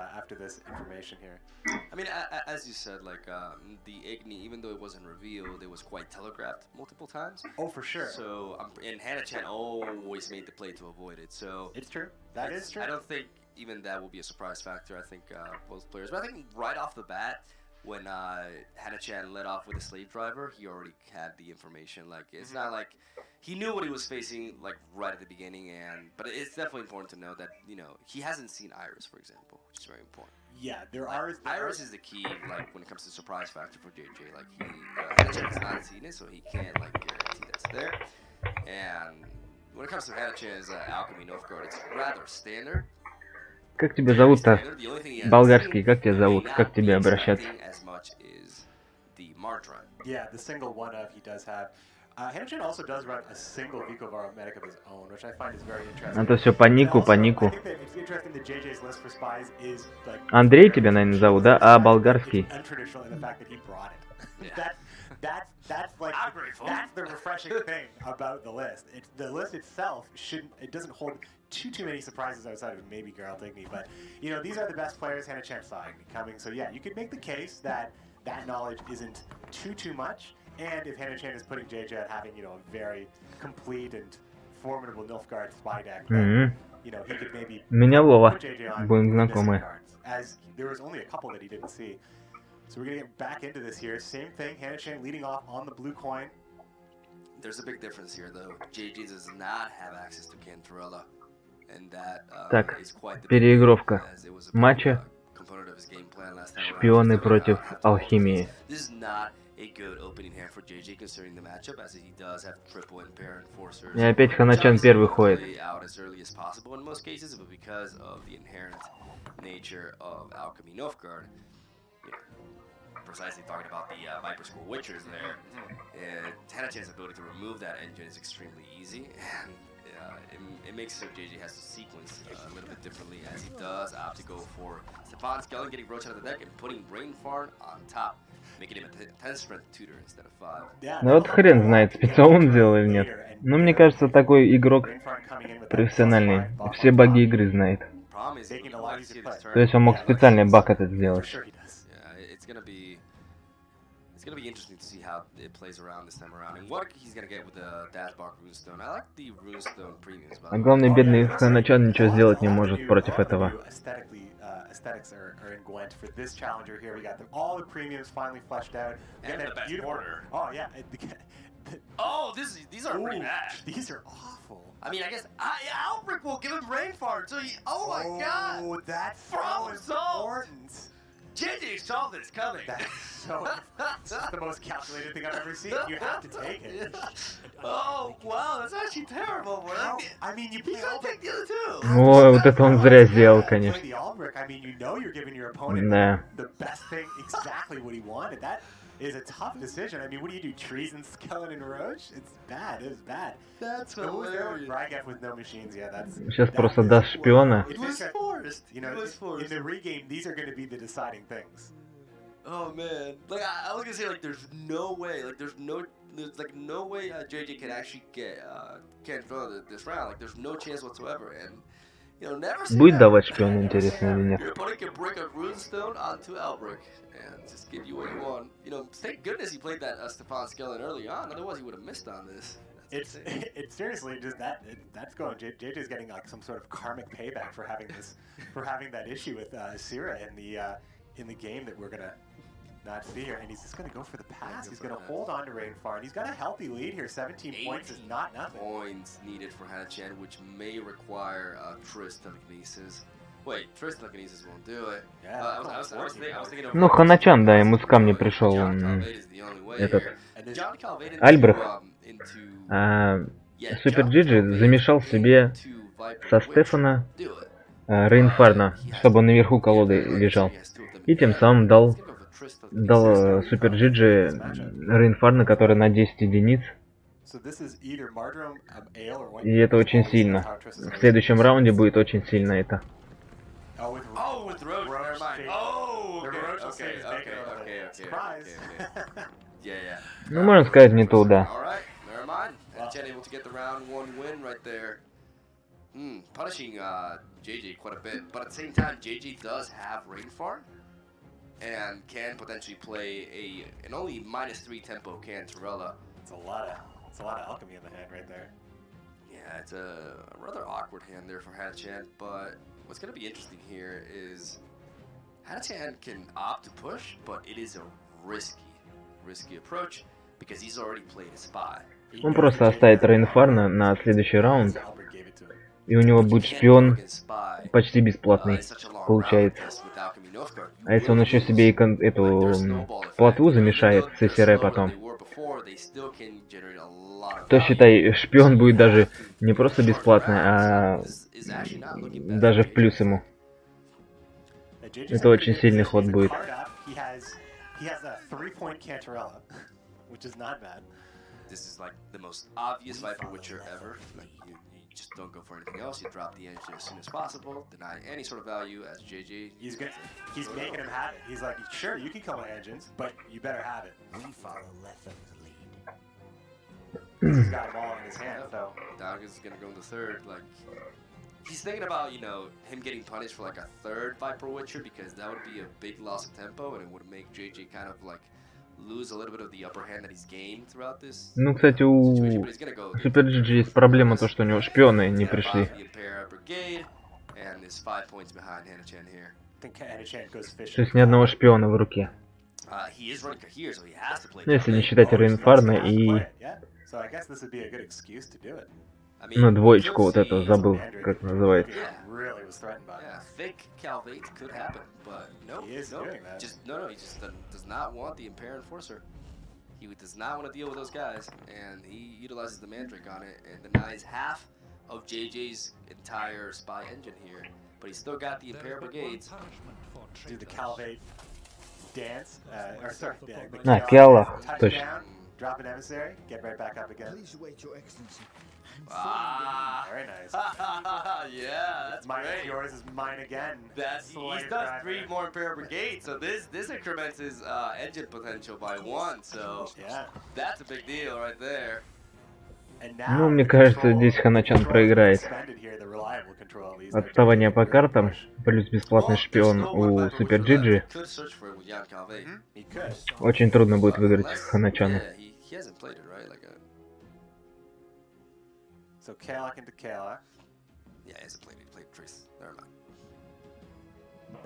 information here. I mean, as you said, like the Igni, even though it wasn't revealed, it was quite telegraphed multiple times. Oh, for sure. So, and Huyahanachan always made the play to avoid it. So it's true. That is true. I don't think even that will be a surprise factor. I think both players, but I think right off the bat, when Huyahanachan led off with a slave driver, he already had the information. Like, it's not like he knew what he was facing, like, right at the beginning. But it's definitely important to know that, you know, he hasn't seen Iris, for example, which is very important. Yeah, Iris is the key, like, when it comes to surprise factor for JJ. Like, Huyahanachan has not seen it, so he can't, like, guarantee that's there. And when it comes to Huyahanachan's Alchemy Nilfgaard, it's rather standard. Как тебя зовут-то? Болгарский, как тебя зовут? Как к тебе обращаться? Yeah, the single one of he does have. Huyahanachan also does run a single Vicovar medic of his own, which I find is very interesting. А то все по нику, по нику. I think that it's interesting that JJ's list for spies is like. Андрей тебя, наверное, зовут, да? А болгарский. Untraditional in the fact that he brought it. That's like that's the refreshing thing about the list. The list itself doesn't hold too many surprises outside of maybe Girl Digny, but you know these are the best players Huyahanachan saw coming. So yeah, you could make the case that knowledge isn't too much, and if Huyahanachan is putting JJ at having a very complete and formidable Nilfgaard spy deck, then, he could maybe Меня Вова. put JJ on Будем missing знакомы. cards, as there was only a couple that he didn't see. So we're gonna get back into this here. Same thing, Huyahanachan leading off on the blue coin. There's a big difference here, though. JJ does not have access to Cantarella, and that Так, is quite the переигровка as it was a матча. component of his game plan last time around. Шпионы против алхимии. This is not a good opening hand for JJ considering the matchup, as he does have triple and pair enforcers. И опять Huyahanachan первый ходит. Out as early as possible in most cases, but because of the inherent nature of Alchemy Nilfgaard, precisely talking about the Viper School Witchers there, Huyahanachan's ability to remove that engine is extremely easy, and it makes so JJ has to sequence a little bit differently, as he does opt to go for Stefan Skellen getting Roach out of the deck and putting Rainfarn on top, making him a 10 strength tutor instead of 5. Ну вот хрен знает, спецом он сделал или нет. Но мне кажется, такой игрок профессиональный. Все баги игры знает. То есть он мог специальный баг этот сделать. It's gonna be interesting to see how it plays around this time around, and what he's gonna get with the Dashbox Runestone. I like the Runestone premiums. А главное, бедный Huyahanachan ничего сделать не может против этого. Aesthetics are in Gwent for this challenger here. We got all the premiums finally fleshed out. And the best border. Oh yeah. Oh, these are pretty bad. These are awful. I mean, I guess Albrecht will give him Rainfarn. So oh my god! Oh, that's Problem so solved. important. JJ saw this coming. That's so. This is the most calculated thing I've ever seen. You have to take it. Oh wow, that's actually terrible. I mean, you You gotta take the other two. Ой, вот это он зря сделал, конечно. The Albrecht, I mean, you know you're giving your opponent Да. the best thing, exactly what he wanted. That is a tough decision. I mean, what do? Treason, Skellen, and Roach? It's bad. It was bad. That's hilarious. Bragef with no machines. Yeah, that's. Сейчас просто даст шпиона. It was forced. You know, in the regame, these are going to be the deciding things. Oh man, like I was gonna say, like there's no way, there's no way JJ can actually get this round. Like there's no chance whatsoever, and never. Будет давать шпион, интересно или нет? Your opponent can break a Runestone onto Albrecht and just give you what you want. Thank goodness he played that Stefan Skellen early on. Otherwise, he would have missed on this. It's seriously just that's going. JJ's getting like some sort of karmic payback for having that issue with Sira in the game that we're gonna not see here, and he's just gonna go for the pass. He's gonna hold on to Rainfarn. He's got a healthy lead here. 17 points is not nothing. Points needed for Huyahanachan, which may require Triss telekinesis. Wait, Triss telekinesis won't do it. Yeah, I was thinking of. Ну, Huyahanachan, да, ему с камня пришел этот Альбрехт. Superjj замешал себе со Стефана Рейнфарна, чтобы он наверху колоды лежал. И тем самым дал Superjj Рейнфарна, который на 10 единиц. И это очень сильно. В следующем раунде будет очень сильно это. Ну, можно сказать, не то, да. Able to get the round 1 win right there. Punishing JJ quite a bit, but at the same time, JJ does have Rainfarn and can potentially play an only -3 tempo Cantarella. It's a lot of alchemy in the hand right there. Yeah, it's a rather awkward hand there for Huyahanachan, but what's going to be interesting here is Huyahanachan can opt to push, but it is a risky approach because he's already played a spy. Он просто оставит Рейнфарна на следующий раунд, и у него будет шпион почти бесплатный, получается. А если он еще себе и эту плотву замешает с СР потом, то, считай, шпион будет даже не просто бесплатный, а даже в плюс ему. Это очень сильный ход будет. He has a 3-point Cantarella, which is not bad. This is like the most obvious Viper Witcher ever. Like you just don't go for anything else. You drop the engine as soon as possible, deny any sort of value as JJ. He's making him have it. He's like, sure, you can kill my engines, but you better have it. We follow Letham's lead. He's got them all in his hand, so. Dog is gonna go in the third. Like he's thinking about, you know, him getting punished for like a third Viper Witcher because that would be a big loss of tempo and it would make JJ kind of like lose a little bit of the upper hand that he's gained throughout this. Ну, кстати, у Superjj есть проблема то, что у него шпионы не пришли. То есть ни одного шпиона в руке. Ну, если не считать Рейнфарна и... Ну, двоечку вот эту забыл, как называется. He just does not want the Impair Enforcer. He does not want to deal with those guys, and he utilizes the Mandrake on it and denies half of JJ's entire spy engine here. But he's still got the Impair Brigades. Do the Calvate dance, or sorry, the Кела, touchdown, drop an emissary, get right back up again. Please wait, Your Excellency. Very nice. Yeah, that's mine, great. Yours is mine again. He's done 3 more Imperial Brigades, so this increments his engine potential by 1. So yeah, that's a big deal right there. Ну, мне кажется, здесь Huyahanachan проиграет. Отставание по картам, плюс бесплатный шпион у Superjj. Очень трудно будет выиграть Huyahanachan. So Kalak into Kalak. Yeah, he hasn't played it. He played Trace. Never mind.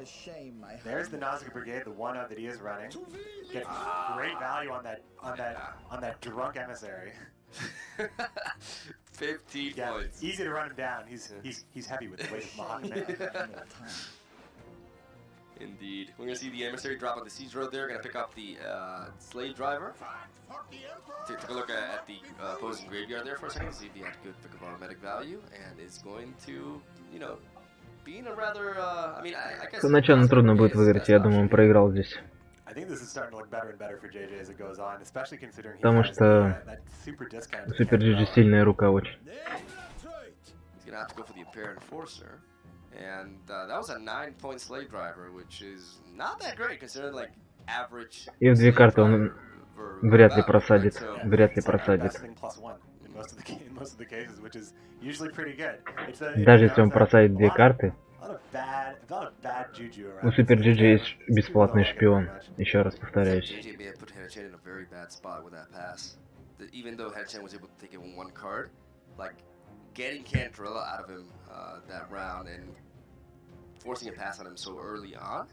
A shame, There's the Nausicaa Brigade, the 1-0 that he is running. Gets great value on that drunk emissary. 15 points. Easy to run him down. He's heavy with the weight of Mahakman. Indeed. We're gonna see the emissary drop on the siege road there. Gonna pick up the slave driver. Take a look at the opposing graveyard there for a second. See if he had good pick of automatic value, and is going to, you know, be in a rather. I mean, I guess. Huyahanachan трудно будет выиграть. Я думаю, он проиграл здесь. I think this is starting to look better and better for JJ as it goes on, especially considering he Потому has что that super discount. Superjj сильная рука очень. He's gonna have to go for the Impair Enforcer. And that was a 9-point slave driver, which is not that great considering like average. И в 2 карты он вряд ли просадит. Вряд ли просадит. Даже если он просадит 2 карты. У Superjj есть бесплатный шпион. Еще раз повторяюсь. Getting Cantarella out of him that round and forcing a pass on him so early on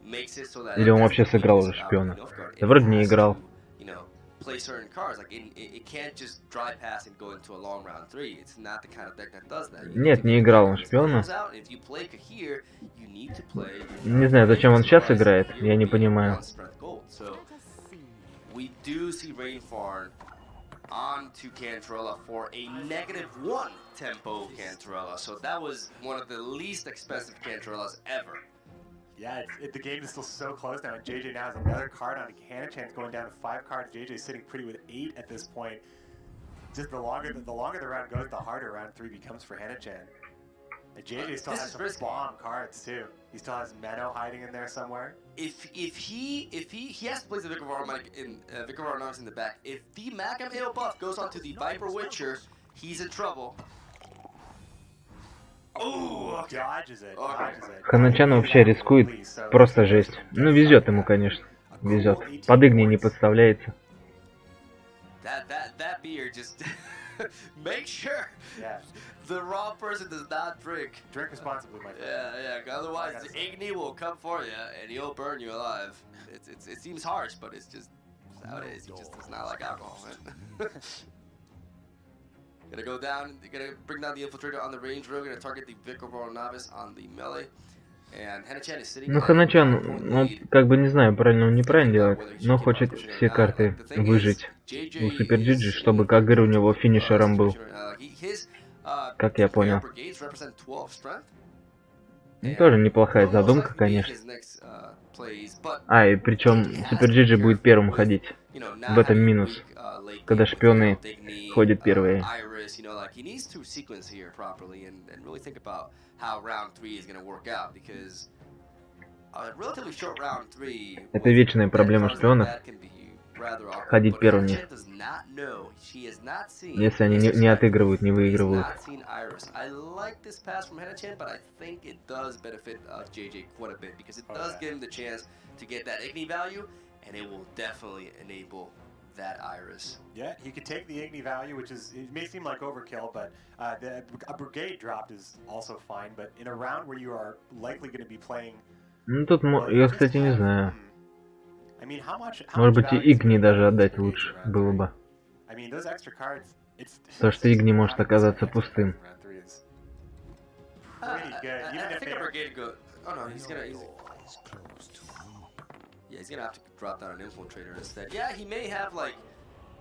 makes it so that. Или он вообще сыграл уже шпиона? Да вроде не играл. You know, play certain cards like it can't just dry pass and go into a long round 3. It's not the kind of deck that does that. Нет, не играл он шпиона. Не знаю, зачем он сейчас играет, я не понимаю. We do see Rainfarn onto Cantarella for a -1 tempo Cantarella, so that was one of the least expensive Cantarellas ever. Yeah, the game is still so close now, and JJ now has another card on Huyahanachan going down to 5 cards. JJ is sitting pretty with 8 at this point. Just the longer the round goes, the harder round 3 becomes for Huyahanachan. And JJ still has some bomb cards too. He still has Menno hiding in there somewhere. If he has to play the Vicar of Arnox in the back. If the MagecT AO buff goes onto the Viper Witcher, he's in trouble. Oh, dodges it. Huyahanachan вообще рискует, просто жесть. Ну везет ему, конечно, везет. Под Игни не подставляется. That beer just make sure the wrong person does not drink. Drink responsibly, my friend. Yeah. Otherwise, the Igni will come for you and he'll burn you alive. It seems harsh, but it's just how it is. He just does not like alcohol, man. Gonna go down. Gonna bring down the Infiltrator on the range row. Gonna target the Vicar of Novice on the melee. And Huyahanachan is sitting. Ну Huyahanachan, ну как бы не знаю, правильно он неправильно делает, но хочет все карты выжить у Superjj, чтобы Кагыр у него финишером был. Как я понял. Ну, тоже неплохая задумка, конечно. А, и причем Superjj будет первым ходить. В этом минус. Когда шпионы ходят первые. Это вечная проблема шпионов. Ходить первыми. Если они не отыгрывают, не выигрывают. That Iris. Yeah, he could take the Igni value, which is, it may seem like overkill, but a brigade dropped is also fine, but in a round where you are likely going to be playing... Ну тут, я, кстати, не знаю. Может быть, и Игни даже отдать лучше было бы. То, что Игни может оказаться пустым. Yeah, he's gonna have to drop down an infiltrator instead. Yeah, he may have like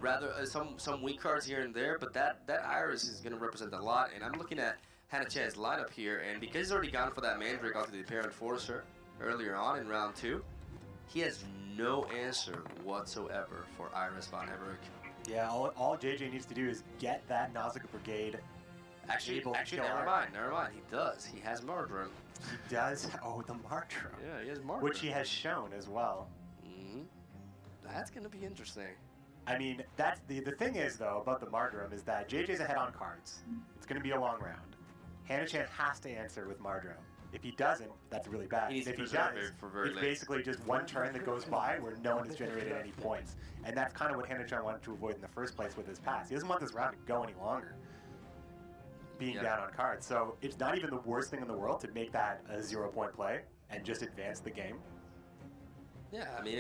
rather some weak cards here and there, but that Iris is gonna represent a lot. And I'm looking at Huyahanachan's lineup here, and because he's already gone for that Mandrake onto the Apparent Forcer earlier on in round 2, he has no answer whatsoever for Iris von Everett. Yeah, all JJ needs to do is get that Nausicaa Brigade. Actually, never mind. He does. He has Martyrdom. He does. Oh, the Martyrdom. Yeah, he has Martyrdom. Which he has shown as well. That's gonna be interesting. I mean, that's the thing is though about the Martyrdom is that JJ's ahead on cards. It's gonna be a long round. Huyahanachan has to answer with Martyrdom. If he doesn't, that's really bad. If he does, it's basically just one turn that goes by where no one has generated any points. And that's kind of what Huyahanachan wanted to avoid in the first place with his pass. He doesn't want this round to go any longer. Being down on cards. So it's not even the worst thing in the world to make that a 0-point play and just advance the game. Yeah, I mean,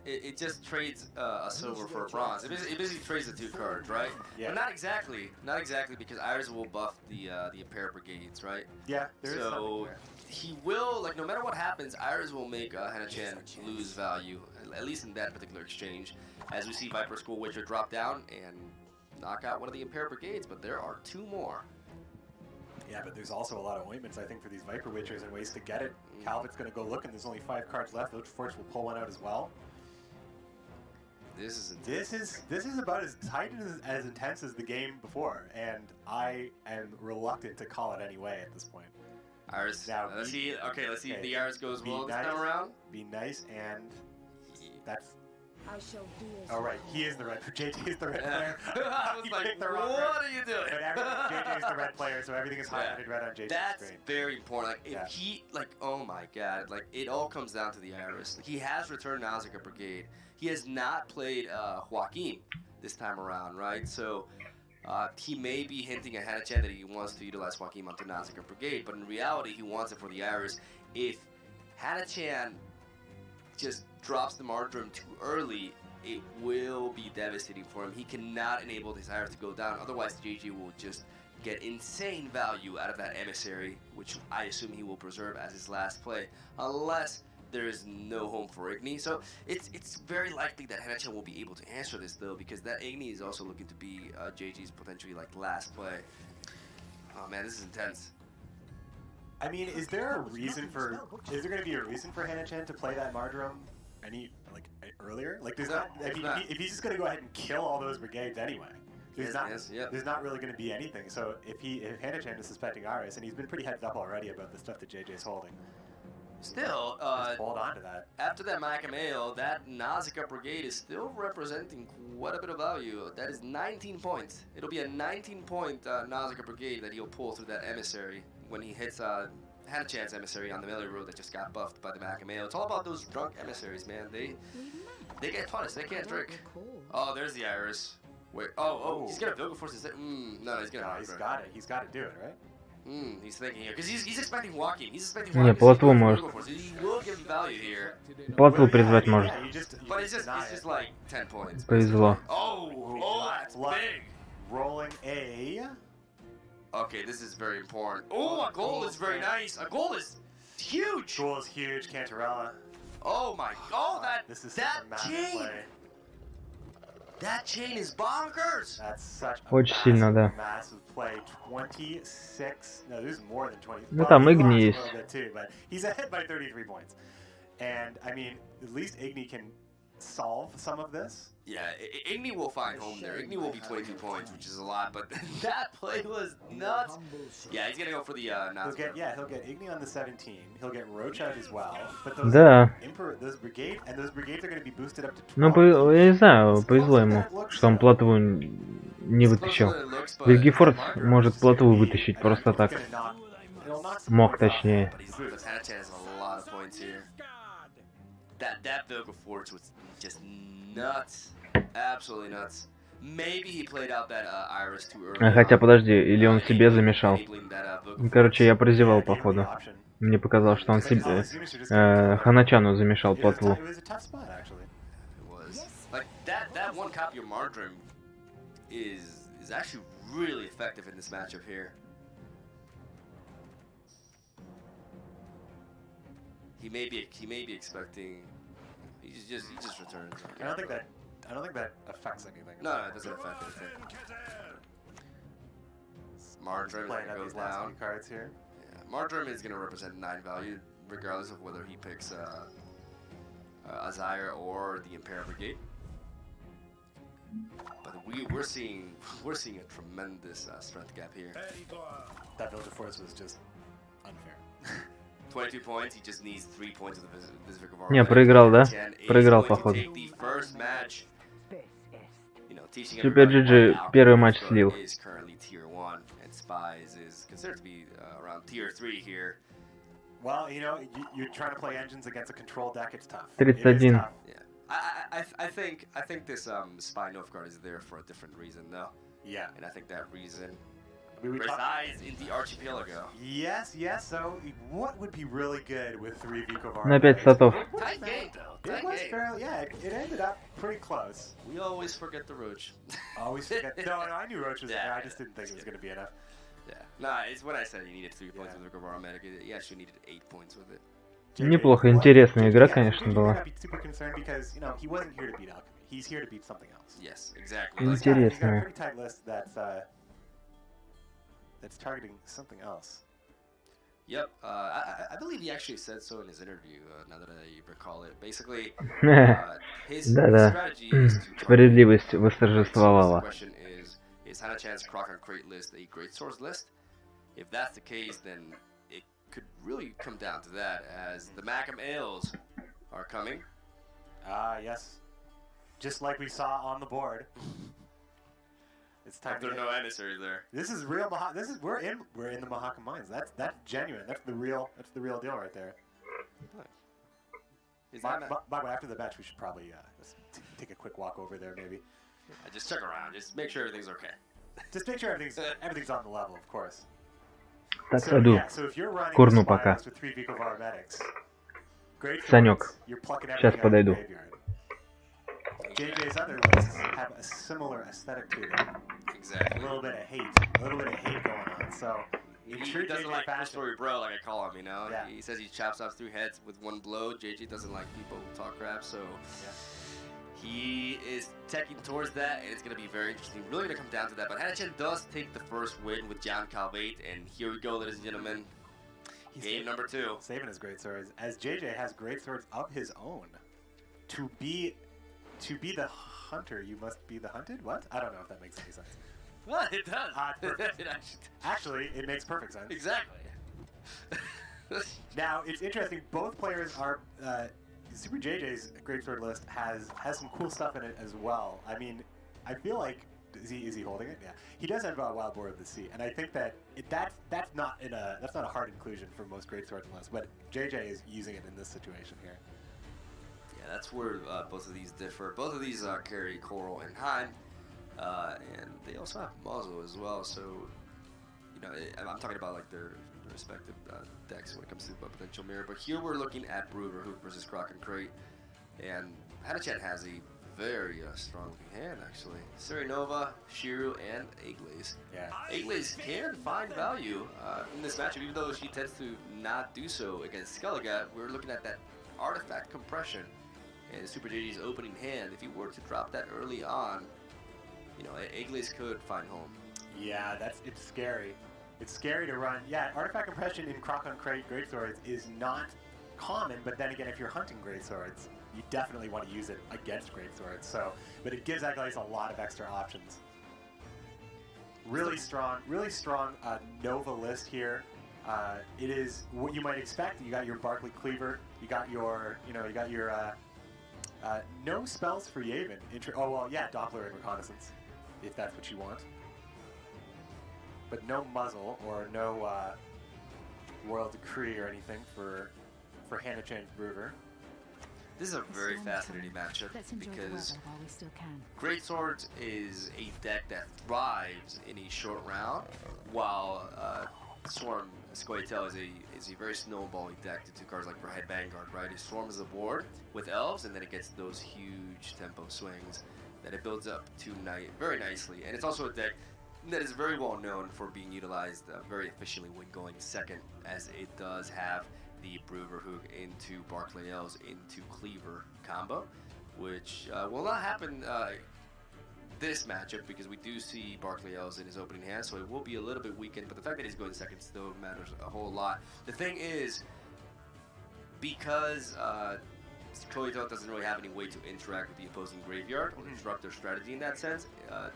it just trades a silver for a bronze. It basically trades the 2 cards, right? Yeah. But not exactly, because Iris will buff the Apparent Brigades, right? Yeah, so he will, like, no matter what happens, Iris will make Huyahanachan lose value, at least in that particular exchange. As we see Viper School Witcher drop down and knock out one of the Apparent Brigades, but there are 2 more. Yeah, but there's also a lot of ointments, I think, for these Viper Witchers and ways to get it. Calvit's going to go look, and there's only 5 cards left. Forge will pull one out as well. This is about as tight and as intense as the game before, and I am reluctant to call it anyway at this point. Iris, now, let's see if the Iris goes well this time around. Be nice, and that's... I shall do as right, he is the red. JJ is the red player. I was like, what are you doing? But JJ is the red player, so everything is highlighted red on JJ's screen. That's very important. Like, if he, like, oh my god, like, it all comes down to the Iris. Like, he has returned Nausicaa Brigade. He has not played Joaquin this time around, right? So, he may be hinting at Huyahanachan that he wants to utilize Joaquin onto Nausicaa Brigade, but in reality, he wants it for the Iris. If Huyahanachan just drops the Martyrdom too early, it will be devastating for him. He cannot enable his Iris to go down, otherwise JJ will just get insane value out of that Emissary, which I assume he will preserve as his last play, unless there is no home for Igni. So it's very likely that Huyahanachan will be able to answer this though, because that Igni is also looking to be JJ's potentially like last play. Oh man, this is intense. I mean, is there going to be a reason for Huyahanachan to play that Martyrdom earlier? Like, there's not. If he's just going to go ahead and kill all those brigades anyway, there's not really going to be anything. So if Huyahanachan is suspecting Iris, and he's been pretty heads up already about the stuff that JJ's holding. Still, hold on to that. After that MagecT, that Nausicaa Brigade is still representing quite a bit of value. That is 19 points. It'll be a 19-point Nausicaa Brigade that he'll pull through that Emissary when he hits Huyahanachan's Emissary on the melee road that just got buffed by the MagecT. It's all about those drunk emissaries, man. They get punished. They can't drink. Oh, there's the Iris. Wait. Oh, he's gonna Vilga Force instead. No, he's gonna. He's got it. He's got to do it, right? He's thinking here because he's expecting Joaquin. He's expecting Не, плотву может. He will give value here. Плотву призвать может. But it's just like 10 points. Повезло. Oh, that's big. Rolling a. Okay, this is very important. Oh, a goal is very nice. A goal is huge. Goal is huge, Cantarella. Oh my! Oh, that chain. Play. That chain is bonkers. That's such a Очень сильно, да. massive play 26. No, there's more than 20. Ну там he Игни lost a есть. little bit too, but he's ahead by 33 points. And I mean, at least Igni can solve some of this. Yeah, Igni will find home there. Igni will be 22 points, which is a lot, but that play was nuts. Yeah, he's gonna go for the He'll get Igni on the 17. He'll get Roach out as well. But Да. those brigades are going to be boosted up to 12. Ну, я не знаю, повезло ему, что он плотву не вытащил. Ведь Гефорд может плотву вытащить просто так. Мог, точнее. That Vocal Forge was just nuts. Absolutely nuts. Maybe he played out that Iris too early. Хотя, подожди, или он себе замешал. Короче, я прозевал, походу. Мне показалось, что он себе... Ханачану замешал плотву. Like that one copy of Marjoram is actually really effective in this matchup here. He may be expecting. He just returns. I don't think that affects anything. No, it doesn't affect anything. Marjoram goes down. Few cards here. Yeah, Marjoram is going to represent 9 value, regardless of whether he picks Azire or the Imperial Brigade. But we're seeing a tremendous strength gap here. That Village of Force was just unfair. 22 points, he just needs 3 points of this Vicar. Не, проиграл, да? Проиграл, походу. Superjj первый матч слил. Well, you know, you're trying to play engines against a control deck, it's tough. 31. I think this Spy Nilfgaard is there for a different reason, though. Yeah. And I think that reason resides in the archipelago. Yes. So, what would be really good with 3 Vicovar? На 5 статов. Tight game, though. It was fairly, yeah. It ended up pretty close. We always forget the Roach. Always forget. No, I knew Roach was there. I just didn't think it was going to be enough. Yeah. Nah, it's what I said. You needed 3 points with Vicovar Medic. You actually needed 8 points with it. Неплохо, интересная игра, конечно, была. Yes, exactly. Интересная. That's targeting something else. Yep, I believe he actually said so in his interview, now that I recall it. Basically, his strategy is to Справедливость восторжествовала. The question is Huyahanachan's Croc on Crate list a Great Swords list? If that's the case, then it could really come down to that, as the MagecT Ales are coming. Yes. Just like we saw on the board. It's time. There's no emissaries there. This is real. We're in the Mahaka mines. That's genuine. That's the real deal right there. By the way, after the match, we should probably take a quick walk over there, maybe. Just check around. Just make sure everything's okay. Just make sure everything's on the level, of course. Так, иду. Курну пока. Санек. Сейчас подойду. JJ's other lists have a similar aesthetic to them. Exactly. A little bit of hate going on. So he doesn't like full story bro, like I call him, you know. Yeah. He says he chops off 3 heads with 1 blow. JJ doesn't like people who talk crap, so he is teching towards that, and it's going to be very interesting. Really going to come down to that. But Huyahanachan does take the first win with John Calvate, and here we go, ladies and gentlemen. Game number 2. Saving his great swords, as JJ has great swords of his own. To be the hunter, you must be the hunted? What? I don't know if that makes any sense. Well, it does. Actually, it makes perfect sense. Exactly. Now, it's interesting. Both players are... Superjj's greatsword list has some cool stuff in it as well. I mean, I feel like... Is he holding it? Yeah. He does have a Wild Boar of the Sea, and I think that that's not a hard inclusion for most greatsword lists, but JJ is using it in this situation here. Yeah, that's where both of these differ. Both of these carry Coral and Heim, and they also have Muzzle as well. So, you know, I'm talking about like their respective decks when it comes to potential mirror. But here we're looking at Broodhook versus Croc and Crate, and Huyahanachan has a very strong hand actually. Serenova, Shiru, and Eglaze. Yeah. Eglaze can find value in this matchup, even though she tends to not do so against Skellige. We're looking at that artifact compression. And Superjj's opening hand, if he were to drop that early on, you know, Eglaze could find home. Yeah, it's scary. It's scary to run. Yeah, artifact compression in Croc-on Crate Greatswords is not common, but then again, if you're hunting Greatswords, you definitely want to use it against Greatswords. So, but it gives Aguilas a lot of extra options. Really strong Nova list here. It is what you might expect. You got your Barkley Cleaver. You got your, no spells for Yavin. Oh well, yeah, Doppler and Reconnaissance, if that's what you want. But no muzzle or no Royal Decree or anything for Huyahanachan's Brewer. This is a very fascinating matchup because Greatswords is a deck that thrives in a short round, while Swarm Scoia'tael is a very snowballing deck to cards like Red Vanguard, right? It swarms the board with elves, and then it gets those huge tempo swings that it builds up to very nicely. And it's also a deck that is very well known for being utilized very efficiently when going second, as it does have the Brewer Hook into Barkley Elves into Cleaver combo, which will not happen this matchup because we do see Barkley Elves in his opening hand, so it will be a little bit weakened, but the fact that he's going second still matters a whole lot. The thing is, because Scoia'tael doesn't really have any way to interact with the opposing graveyard or disrupt their strategy in that sense,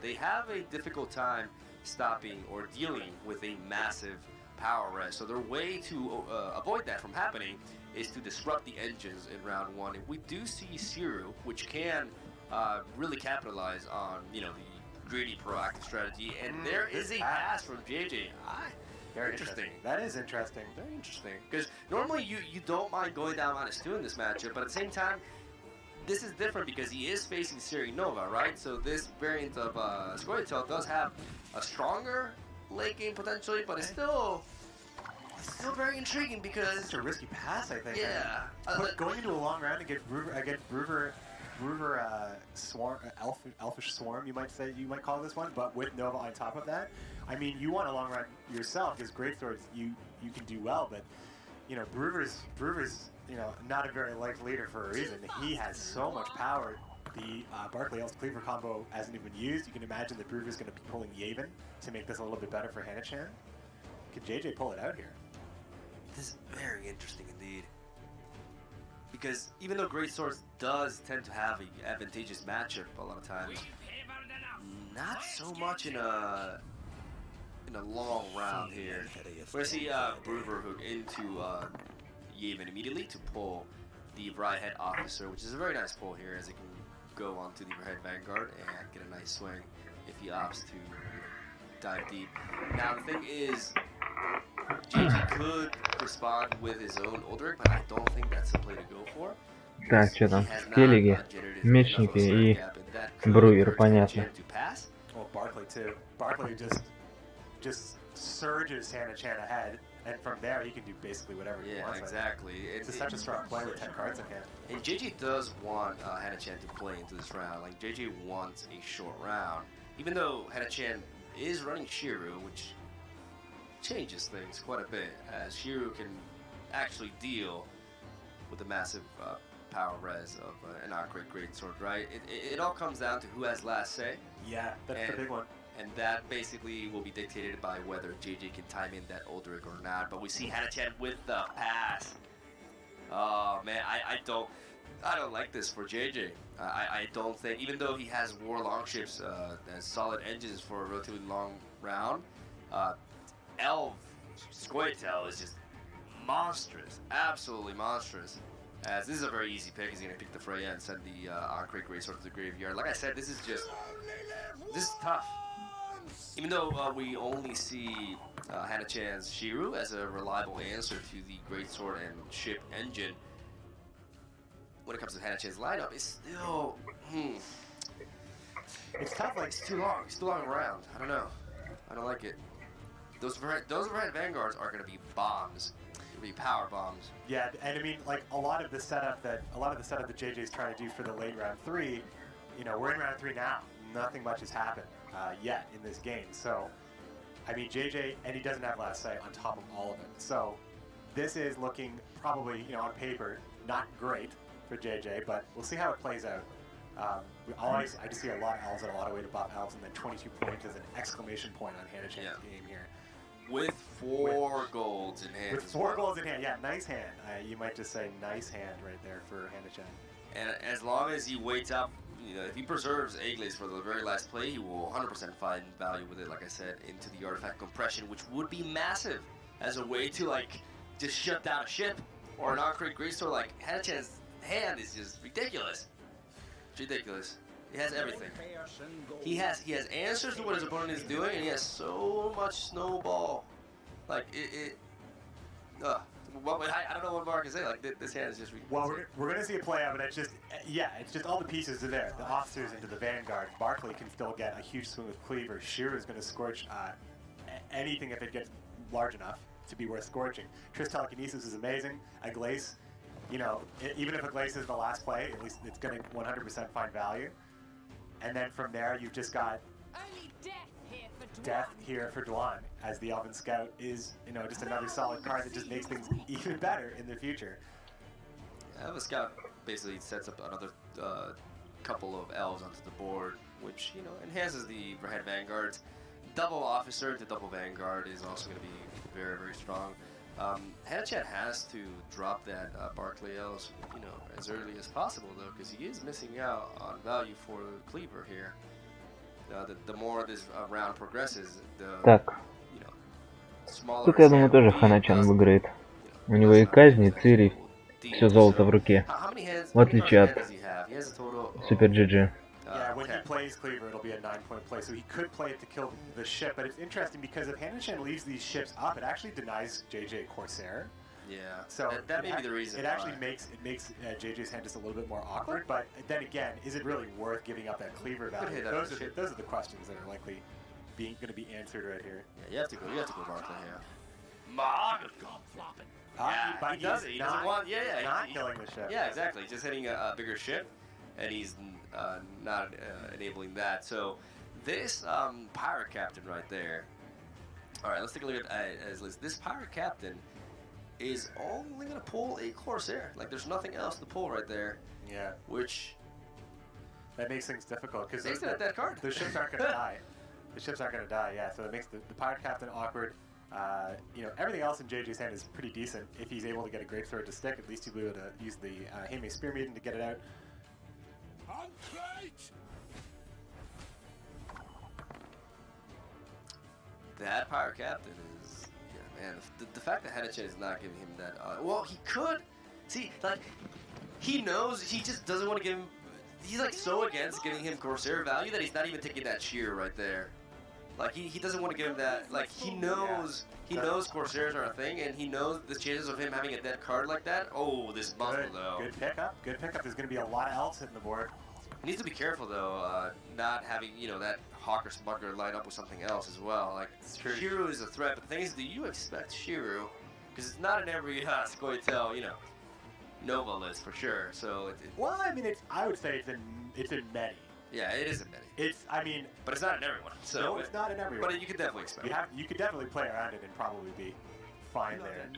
they have a difficult time stopping or dealing with a massive power res. So their way to avoid that from happening is to disrupt the engines in round one. And we do see Siru, which can really capitalize on the greedy proactive strategy. And there is a pass from JJ. Very interesting. That is interesting. Very interesting. Because normally you don't mind going down -2 in this matchup, but at the same time, this is different because he is facing Siri Nova, right? So this variant of Scoia'tael does have a stronger late game potentially, but it's still very intriguing because it's a risky pass, I think. Yeah. Going into a long round against Brewer Swarm, Elfish Swarm, you might call this one, but with Nova on top of that. I mean, you want a long run yourself because Greatswords you can do well, but Brewer's not a very liked leader for a reason. He has so much power. The Barkley Elves Cleaver combo hasn't even used. You can imagine that Brewer's going to be pulling Yavin to make this a little bit better for Huyahanachan. Could JJ pull it out here? This is very interesting indeed. Because even though Greatswords does tend to have an advantageous matchup a lot of times, not so much in a long round here. We're going to see Brewer Hook into Yavin immediately to pull the Bridehead Officer, which is a very nice pull here, as it can go onto the Red Vanguard and get a nice swing if he opts to dive deep. Now the thing is, JJ could respond with his own Uldric, but I don't think that's the play to go for. Так, что там? Келлиги, мечники и Бруер, понятно. Well, Barkley too. Barkley just surges Huyahanachan ahead, and from there he can do basically whatever he wants. Yeah, exactly. It's such a strong play with 10 cards in hand. And JJ does want Huyahanachan to play into this round. Like, JJ wants a short round. Even though Huyahanachan is running Shiru, which changes things quite a bit, as Shiru can actually deal with the massive power res of an Greatsword, right? It all comes down to who has last say. Yeah, that's the big one. And that basically will be dictated by whether JJ can time in that Uldric or not. But we see Huyahanachan with the pass. Oh man, I don't like this for JJ. I don't think, even though he has war longships and solid engines for a relatively long round, Elf Scoia'tael is just monstrous, absolutely monstrous. As this is a very easy pick. He's going to pick the Freya and send the Greatsword to the graveyard. Like I said, this is tough. Even though we only see Huyahanachan's Shiru as a reliable answer to the Greatsword and ship engine, when it comes to Huyahanachan's lineup, it's still it's tough. Like, it's too long. It's too long around. I don't know. I don't like it. Those Red Vanguards are going to be bombs. Be power bombs. Yeah, and I mean, like, a lot of the setup that JJ is trying to do for the late round 3, we're in round 3 now. Nothing much has happened yet in this game. So, I mean, JJ, and he doesn't have last say on top of all of it. So, this is looking probably, on paper, not great for JJ, but we'll see how it plays out. I just see a lot of elves and a lot of way to buff elves, and then 22 points is an exclamation point on Huyanachan's game here. With 4 golds in hand. With 4 golds in hand, yeah, nice hand. You might just say nice hand right there for Huyanachan. And as long as he waits up, you know, if he preserves Eglaze for the very last play, he will 100% find value with it, like I said, into the artifact compression, which would be massive as a way to, like, just shut down a ship or an on-crate greystore. Like, Huyanachan's hand is just ridiculous. It's ridiculous. He has everything. He has answers to what his opponent is doing, and he has so much snowball. Like, I don't know what more I can say. Like, this hand is just ridiculous. Well, we're going to see a play out, but it's just, yeah, it's just all the pieces are there. The officers into the vanguard. Barkley can still get a huge swing with Cleaver. Shiro is going to scorch anything if it gets large enough to be worth scorching. Triss Telekinesis is amazing. Eglace, you know, even if Eglace is the last play, at least it's going to 100% find value. And then from there, you've just got Death here for Dwan, as the Elven Scout is, you know, just another solid card that just makes things even better in the future. Elven Scout basically sets up another couple of elves onto the board, which, you know, enhances the Verhead Vanguards. Double Officer to double Vanguard is also going to be very, very strong. Huyanachan has to drop that Barkley Elves, you know, as early as possible, though, because he is missing out on value for the Cleaver here. The more this round progresses, the, Так, you know, smaller. тут я думаю тоже Huyanachan выиграет. У него и казни, и цири, все золото в руке. В отличие от Superjj. Yeah, when he plays Cleaver, it'll be a 9-point play, so he could play it to kill the ship, but it's interesting because if Huyanachan leaves these ships up, it actually denies JJ Corsair. Yeah, so that may be the reason. It actually makes JJ's hand just a little bit more awkward, but then again, is it really worth giving up that Cleaver value? Those are the questions that are likely going to be answered right here. Yeah, you have to go Barkley here. But he does it. He doesn't want. Not killing the ship. Yeah, exactly. Just hitting a bigger ship, and he's not enabling that. So this pirate captain right there. All right, let's take a look at his list. This pirate captain is only going to pull a Corsair. Like, there's nothing else to pull right there. Yeah. Which that makes things difficult because that card. The ships aren't going to die. The ships aren't going to die. Yeah. So it makes the pirate captain awkward. You know, everything else in JJ's hand is pretty decent. If he's able to get a great sword to stick, at least he'll be able to use the Heimei Spear Maiden to get it out. That pirate captain is, yeah, man. The fact that Huyanachan is not giving him that, well, he could. See, like, he knows, he just doesn't want to give him. He's like so against giving him Corsair value that he's not even taking that shear right there. Like, he doesn't want to give him that. Like, he knows Corsairs are a thing, and he knows the chances of him having a dead card like that. Oh, this muzzle though. Good pickup. Good pickup. There's going to be a lot of elves hitting the board. He needs to be careful though, not having, you know, that Hawker Smuggler line up with something else as well. Like, Shiro is a threat, but the thing is, do you expect Shiro? Because it's not in every Scoia'tael, you know, Nova list for sure. So well, I mean, I would say it's in many. Yeah, it is in many. But it's not in everyone. So no, it's not in everyone. But you could definitely expect. You could definitely play around it and probably be fine there.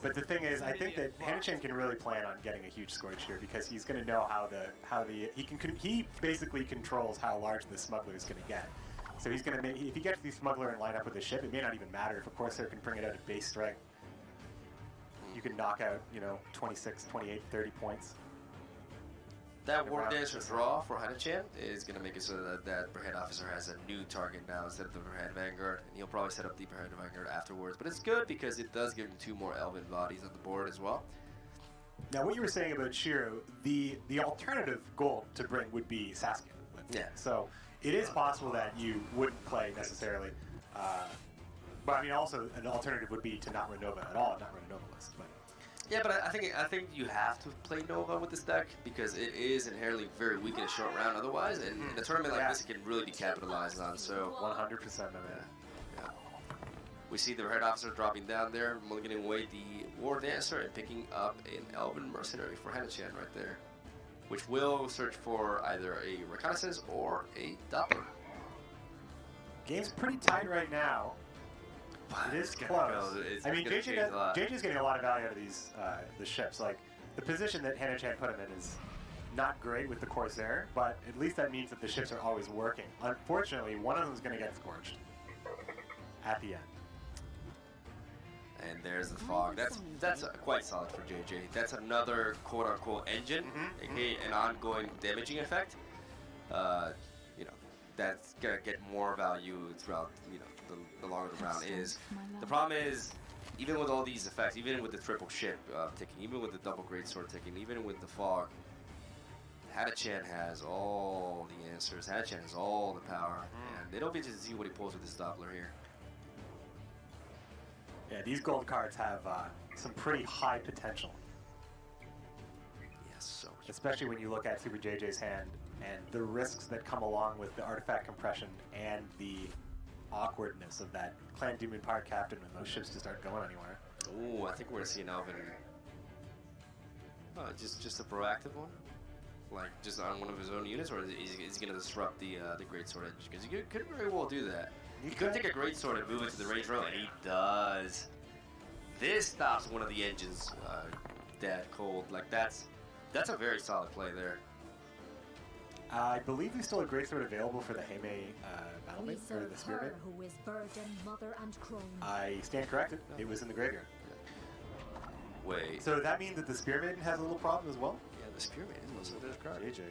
But the thing is, I think that Huyanachan can really plan on getting a huge scorch here because he's going to know he basically controls how large the smuggler is going to get. So he's going to if he gets the smuggler in line up with the ship, it may not even matter if, of course, Corsair can bring it out at base strength. You can knock out, you know, 26, 28, 30 points. That War Dancer draw for Huyanachan is going to make it so that Verhead Officer has a new target now instead of the Verhead Vanguard. And he'll probably set up the Verhead Vanguard afterwards. But it's good because it does give him 2 more Elven bodies on the board as well. Now, what you were saying about Shiro, the alternative gold to bring would be Saskia. Yeah. So it is possible that you wouldn't play necessarily. But I mean, also an alternative would be to not run Nova at all, not run a Nova list. But yeah, but I think you have to play Nova with this deck because it is inherently very weak in a short round otherwise, and in a tournament like this, it can really be capitalized on. So 100% of it. Yeah. We see the Verhead Officer dropping down there, mulliganing away the War Dancer and picking up an Elven Mercenary for Huyanachan right there, which will search for either a Reconnaissance or a Doppler. Game's pretty tight right now. It is close. I mean, JJ's getting a lot of value out of these the ships. Like, the position that Huyanachan put him in is not great with the Corsair, but at least that means that the ships are always working. Unfortunately, one of them is going to get scorched at the end. And there's the fog. That's quite solid for JJ. That's another quote-unquote engine, aka an ongoing damaging effect. You know, that's gonna get more value throughout. You know, the longer the round is. The problem is, even with all these effects, even with the triple ship ticking, even with the double greatsword ticking, even with the fog, Huyahanachan has all the answers. Huyahanachan has all the power, and they don't get to see what he pulls with this Doppler here. Yeah, these gold cards have some pretty high potential. Yes, so much. Especially when you look at Superjj's hand and the risks that come along with the artifact compression and the awkwardness of that Clan Demon Pirate Captain when those ships just aren't going anywhere. Ooh, I think we're gonna see an Elven. Just a proactive one, like just on one of his own units, or is he gonna disrupt the greatsword edge? Because he could very well do that. He could take a greatsword and move it to the range row, and he does. This stops one of the engines dead cold. Like that's a very solid play there. I believe there's still a greatsword available for the Heime battlemate, or the Spearmate. Who is burden, mother and crone. I stand corrected. It was in the graveyard. Wait. So that means that the Spearmaiden has a little problem as well? Yeah, the Spearmaiden was a dead card. JJ.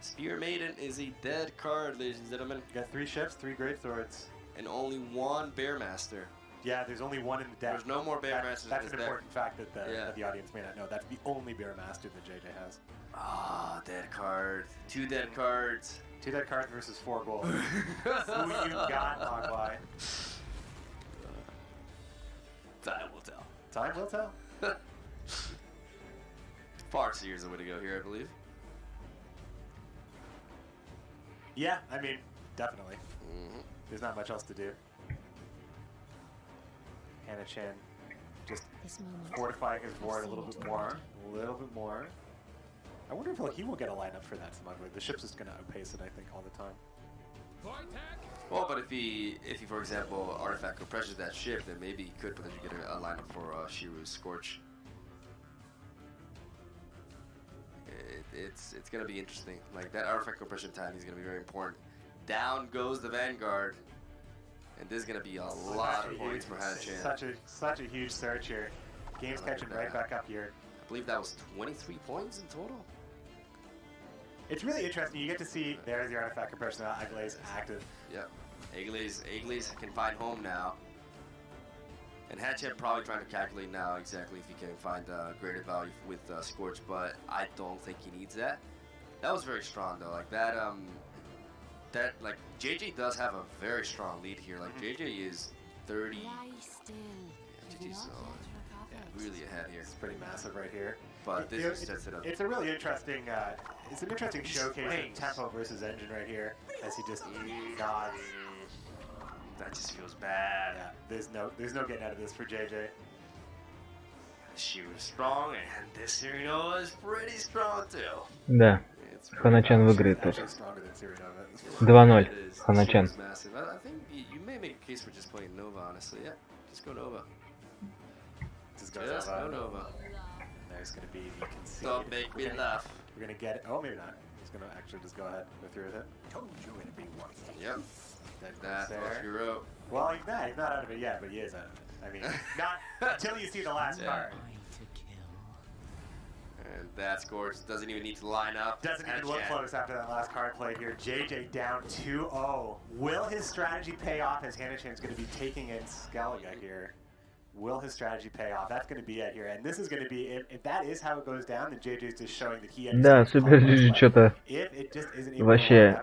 Spearmaiden is a dead card, ladies and gentlemen. You got 3 ships, 3 greatswords. And only 1 Bearmaster. Yeah, there's only 1 in the deck. There's no more Bearmasters That's in an this important fact that the audience may not know. That's the only Bearmaster that JJ has. Ah, dead card. 2 dead cards. 2 dead cards versus 4 gold. Who you got, Mogwai? Time will tell. Time will tell. Farseer is the way to go here, I believe. Yeah, I mean, definitely. There's not much else to do. Huyahanachan just fortifying his board a little bit more. A little bit more. I wonder if he will get a lineup for that smuggler. The ship's just going to outpace it, I think, all the time. Well, but if he, for example, artifact compresses that ship, then maybe he could potentially get a lineup for Shiru's Scorch. It's gonna be interesting. Like that artifact compression timing is gonna be very important. Down goes the Vanguard, and this is gonna be a lot of points for Huyahanachan. Such a huge surge here. Game's catching right back up here. I believe that was 23 points in total. It's really interesting. You get to see there's the artifact compression. Aglae's active. Yep. Aglae's can find home now. And Huyahanachan probably trying to calculate now exactly if he can find greater value with Scorch, but I don't think he needs that. That was very strong though. Like that, like JJ does have a very strong lead here. Like JJ is 30. Yeah, JJ's really ahead here. It's pretty massive right here. But this sets it up. It's a really interesting. It's an interesting showcase of tempo versus engine right here, as he just nods. That just feels bad. Yeah, there's no getting out of this for JJ. She was strong, and this Cyrano is pretty strong too. Да. Huyahanachan выиграет тоже. 2-0. Huyahanachan. I think you may make a case for just playing Nova, honestly. Yeah, just go Nova. Just go Nova. There's gonna be the conceit. Don't make me laugh. We're gonna get it. Oh, maybe not. He's gonna actually just go ahead and go through with it. Told you it'd be worth it. Yep. That's what you wrote. Well, he's not out of it yet, but he is out of it. I mean, not until you see the last card. And that Scorch doesn't even need to line up. Doesn't even look close after that last card play here. JJ down 2-0. Will his strategy pay off as Huyahanachan's going to be taking in Skellige here? Will his strategy pay off? That's going to be it here. And this is going to be, if that is how it goes down, then JJ's just showing that he Да, Superjj что-то вообще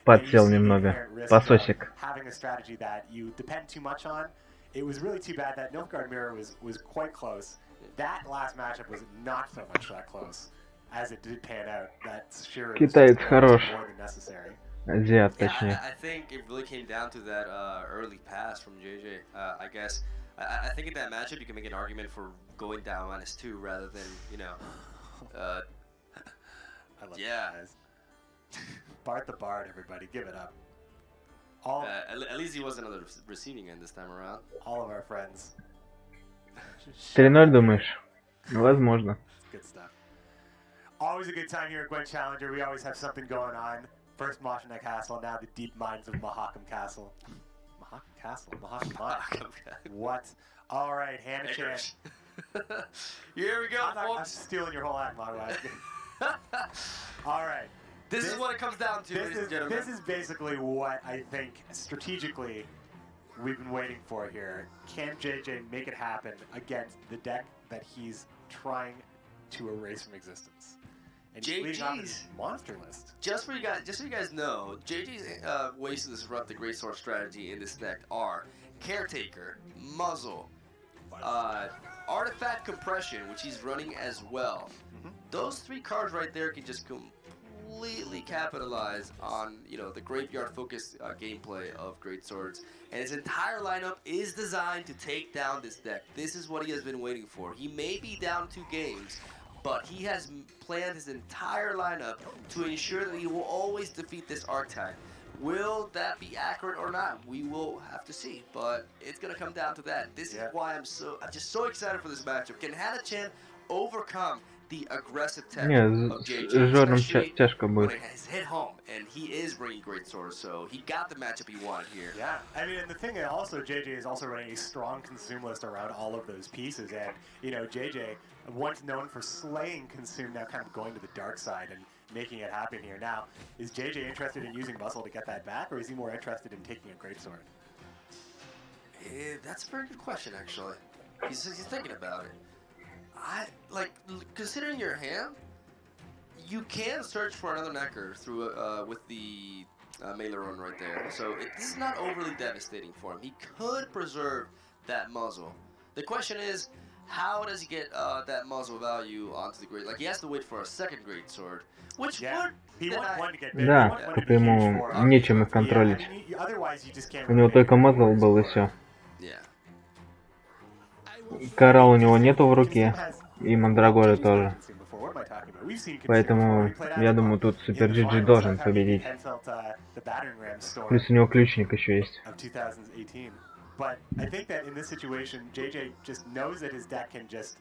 подсел немного. Пососик. Having a strategy that you depend too much on. It was really too bad that Nilfgaard Mirror was quite close. That last matchup was not so much that close as it did pan out. That Shiru Китаец хорош. more than necessary. Азиат, точнее. Yeah, I think it really came down to that early pass from JJ. I guess. I think in that matchup you can make an argument for going down -2 rather than, you know. I love you guys. Bart the Bard, everybody, give it up. At least he wasn't on the receiving end this time around. All of our friends. 3-0 думаешь? Возможно. Good stuff. Always a good time here at Gwent Challenger. We always have something going on. First Moshina Castle, now the deep mines of MagecT Castle. MagecT Castle? MagecT. What? All right, Huyahanachan. Here we go, I'm stealing your whole act, my wife. All right. This is what it comes down to, ladies and gentlemen. This is basically what I think strategically we've been waiting for here. Can JJ make it happen against the deck that he's trying to erase from existence? And he's leading off his monster list. Just so you guys know, JJ's ways to disrupt the Greatsword strategy in this deck are Caretaker, Muzzle, Artifact Compression, which he's running as well. Those 3 cards right there can just completely capitalize on, you know, the graveyard-focused gameplay of Greatswords, and his entire lineup is designed to take down this deck. This is what he has been waiting for. He may be down 2 games, but he has planned his entire lineup to ensure that he will always defeat this archetype. Will that be accurate or not? We will have to see, but it's gonna come down to that. This is why I'm just so excited for this matchup. Can Huyahanachan overcome the aggressive tech of JJ, especially when it has hit home, and he is bringing Greatsword, so he got the matchup he wanted here. Yeah, I mean, and the thing is also, JJ is also running a strong consume list around all of those pieces, and, you know, JJ, once known for slaying consume, now kind of going to the dark side and making it happen here. Now, is JJ interested in using Muzzle to get that back, or is he more interested in taking a Greatsword? That's a very good question, actually. He's thinking about it. Considering your hand, you can search for another Necker through with the melee run right there. So this is not overly devastating for him. He could preserve that Muzzle. The question is, how does he get that Muzzle value onto the Great? Like, he has to wait for a second Greatsword, which would... Да, тут ему нечем их контролить. У него только мазл был и все. Коралл у него нету в руке, и Мандрагоры тоже. Поэтому, я думаю, тут Superjj должен победить. Плюс у него ключник еще есть. But I think that in this situation, JJ just knows that his deck can just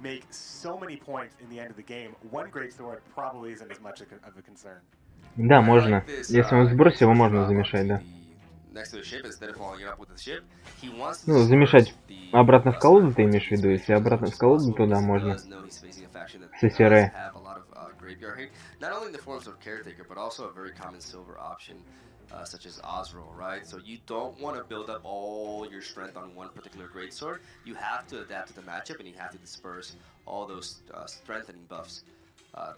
make so many points in the end of the game. One Greatsword probably isn't as much of a concern. Да, можно. Если он сбросит, его можно замешать, да. Ну, замешать обратно в колоду, ты имеешь в виду? Если обратно в колоду, то да, можно. ССР. Such as Osro, right? So you don't want to build up all your strength on one particular Greatsword. You have to adapt to the matchup, and you have to disperse all those strengthening buffs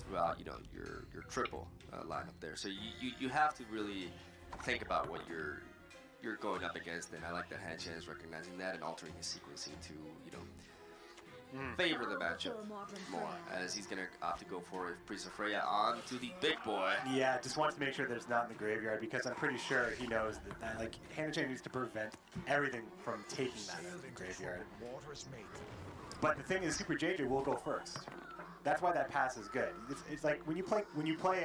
throughout, you know, your triple lineup there. So you have to really think about what you're going up against, and I like that Huyahanachan is recognizing that and altering his sequencing to, you know, favor the matchup more, as he's going to opt to go for Priest of Freya on to the big boy. Yeah, just wants to make sure that it's not in the graveyard, because I'm pretty sure he knows that like, Huyahanachan needs to prevent everything from taking that out of the graveyard. But the thing is, Superjj will go first. That's why that pass is good. It's like when you play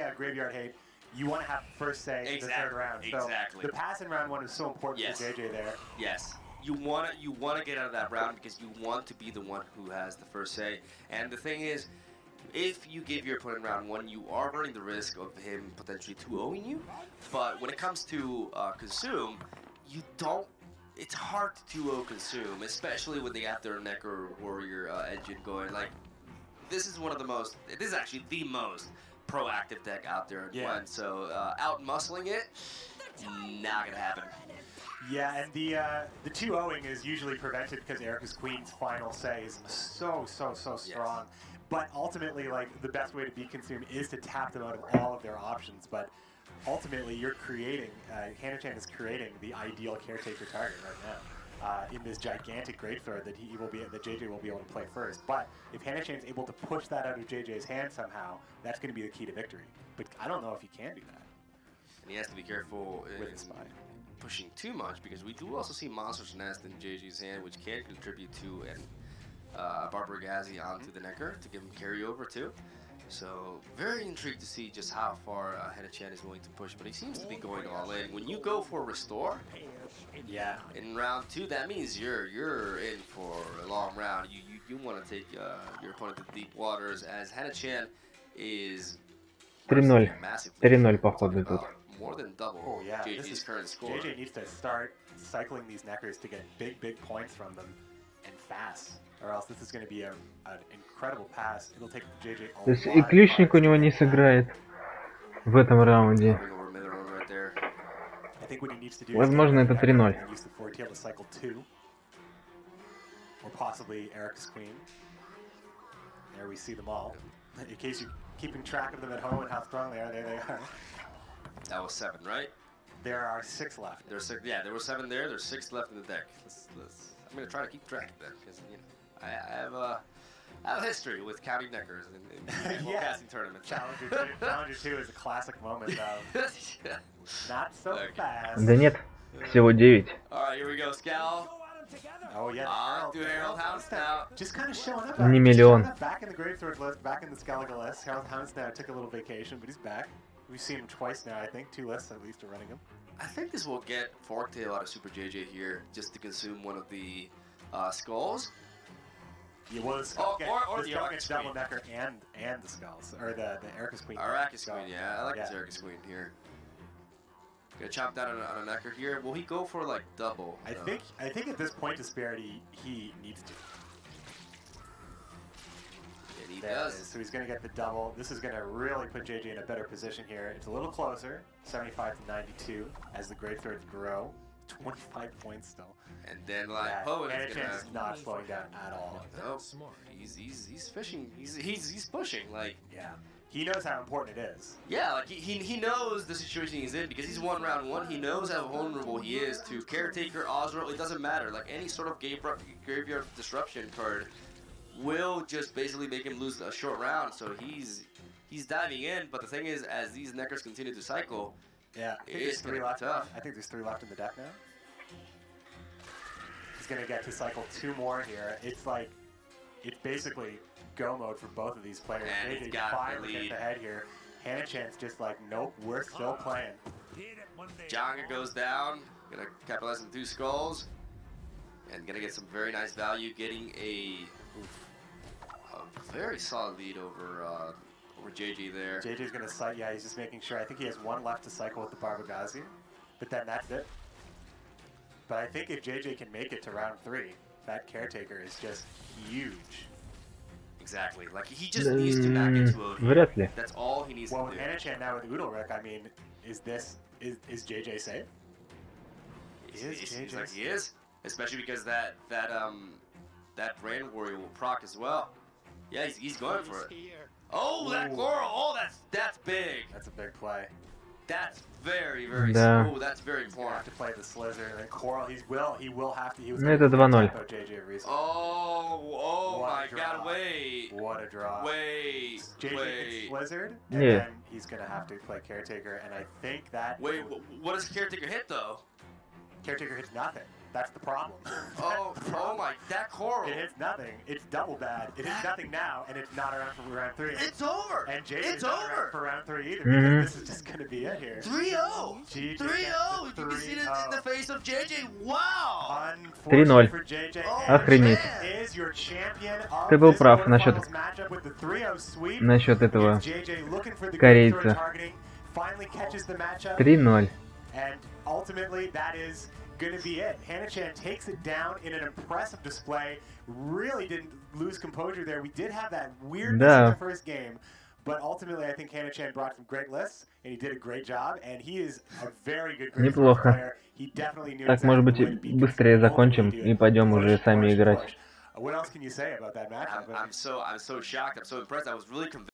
a Graveyard Hate, you want to have first say in the third round. So the pass in round 1 is so important for JJ there. Yes. You want to get out of that round because you want to be the one who has the first say. And the thing is, if you give your opponent round 1, you are running the risk of him potentially 2-0ing you. But when it comes to consume, you don't. It's hard to 2-0 consume, especially when they have their Necker Warrior engine going. Like, this is one of the most. This is actually the most proactive deck out there in Gwent. So out muscling it, not gonna happen. Yeah, and the 2-0ing is usually prevented because Erica's Queen's final say is so strong. Yes. But ultimately, like, the best way to beat Consume is to tap them out of all of their options. But ultimately, you're creating, Huyahanachan is creating the ideal caretaker target right now in this gigantic Greatsword that JJ will be able to play first. But if Huyahanachan is able to push that out of JJ's hand somehow, that's going to be the key to victory. But I don't know if he can do that. And he has to be careful with his spy. Pushing too much, because we do also see Monster's Nest in JJ's hand, which can contribute to an Barbara Gazi onto the Necker to give him carryover too. So very intrigued to see just how far Huyahanachan is willing to push, but he seems to be going all in. When you go for Restore, in round 2, that means you're in for a long round. You want to take your opponent to deep waters, as Huyahanachan is 3-0. 3-0 походу тут. more than double Oh yeah, JJ's current score. JJ needs to start cycling these neckers to get big points from them and fast, or else this is going to be an incredible pass. It'll take JJ a То есть lot и of ключник у него не time. сыграет в этом раунде. Moving over middle road right there. I think what he needs to do Возможно, is это get the 3-0. and use the forward tail to cycle 2, or possibly Eric's queen. There we see them all. In case you're keeping track of them at home and how strong they are, there they are. That was 7, right? There are 6 left. There's 6. Yeah, there were 7 there. There's 6 left in the deck. I'm gonna try to keep track of that because you know I have a history with counting neckers in Yeah. casting tournaments. Challenger 2 is a classic moment of not so fast. Да нет, всего 9. All right, here we go, Scal. Oh yeah, Do Harold Hounds now. just kind of showing up. Не just миллион. showing up back in the Gravesword list, back in the Skellige list. Harold Hounds now took a little vacation, but he's back. We've seen him twice now, I think. 2 lists at least are running him. I think this will get Forktail out of Superjj here just to consume one of the skulls. Yeah, well, the Oh, skull or the the skull Arcus gets double Queen. necker and the skulls, or the Ericus Queen. Arrakis skull. Queen, yeah. I like this Arrakis Queen here. Gonna chop down on a necker here. Will he go for like double? I think at this point disparity he needs to. And he There it does. is. So he's going to get the double. This is going to really put JJ in a better position here. It's a little closer, 75 to 92, as the Great Threads grow. 25 points still. And then like Yeah, Poet is Huyahanachan gonna. is not slowing down at all. Nope. He's fishing. He's pushing. Like Yeah. He knows how important it is. yeah, like he knows the situation he's in because he's won round 1. He knows how vulnerable he is to Caretaker, Osro. It doesn't matter. Like any sort of graveyard disruption card will just basically make him lose a short round. So he's diving in. But the thing is, as these neckers continue to cycle, Yeah. I think it's there's 3 gonna be left. tough. I think there's 3 left in the deck now. He's going to get to cycle 2 more here. It's like, it's basically go mode for both of these players. And he's JJ got the finally lead. gets ahead here. Huyahanachan's just like, nope, we're still playing. Jonga goes down. Gonna capitalize on 2 skulls. And gonna get some very nice value, getting a very solid lead over JJ there. JJ's going to sight, yeah, he's just making sure. I think he has 1 left to cycle with the Barbagazi, but then that's it. But I think if JJ can make it to round 3, that Caretaker is just huge. Exactly. Like he just needs to back into OD. Вряд ли. That's all he needs Well, to with do. Huyahanachan now with Udalric, I mean, is JJ safe? It seems like he is, especially because that Brand Warrior will proc as well. Yeah, he's going for it. Oh, that Ooh. Coral! Oh, that's big. That's a big play. That's very Да. oh, that's very He's going to have important. to play the Slither, and then Coral, he will have to. He was Ну, gonna это 2-0. tempo JJ recently. Oh What my a God! draw. Wait, What a draw. wait, JJ wait, gets Slizzard, and Yeah. then he's going to have to play Caretaker, and I think that wait. What does Caretaker hit though? Caretaker hits nothing. That's the problem. Oh, oh my! That Coral. It hits nothing. It's double bad. It hits nothing now, and it's not around for round 3. It's over. And JJ's It's not around over. for round 3 either. Mhm. Because this is just going to be it here. 3-0. GG 3-0. gets You the can see it in 3-0. the face of JJ. Wow. 3-0 3-0. for JJ. Oh, Охренеть. man. Is your champion of Ты был this прав насчет quarterfinals matchup with the 3-0 sweep. насчет этого JJ looking for the корейца. good targeting, finally catches the matchup. 3-0. And ultimately, that is going to be it. Huyahanachan takes it down in an impressive display. Really didn't lose composure there. We did have that weirdness Да. in the first game, but ultimately, I think Huyahanachan brought some great lists, and he did a great job. And he is a very good Неплохо. player. He definitely knew Так, может быть, exactly what to be быстрее controlled закончим to do. и пойдем уже Push, сами push, играть. push. What else can you say about that matchup? I'm so shocked. I'm so impressed. I was really convinced.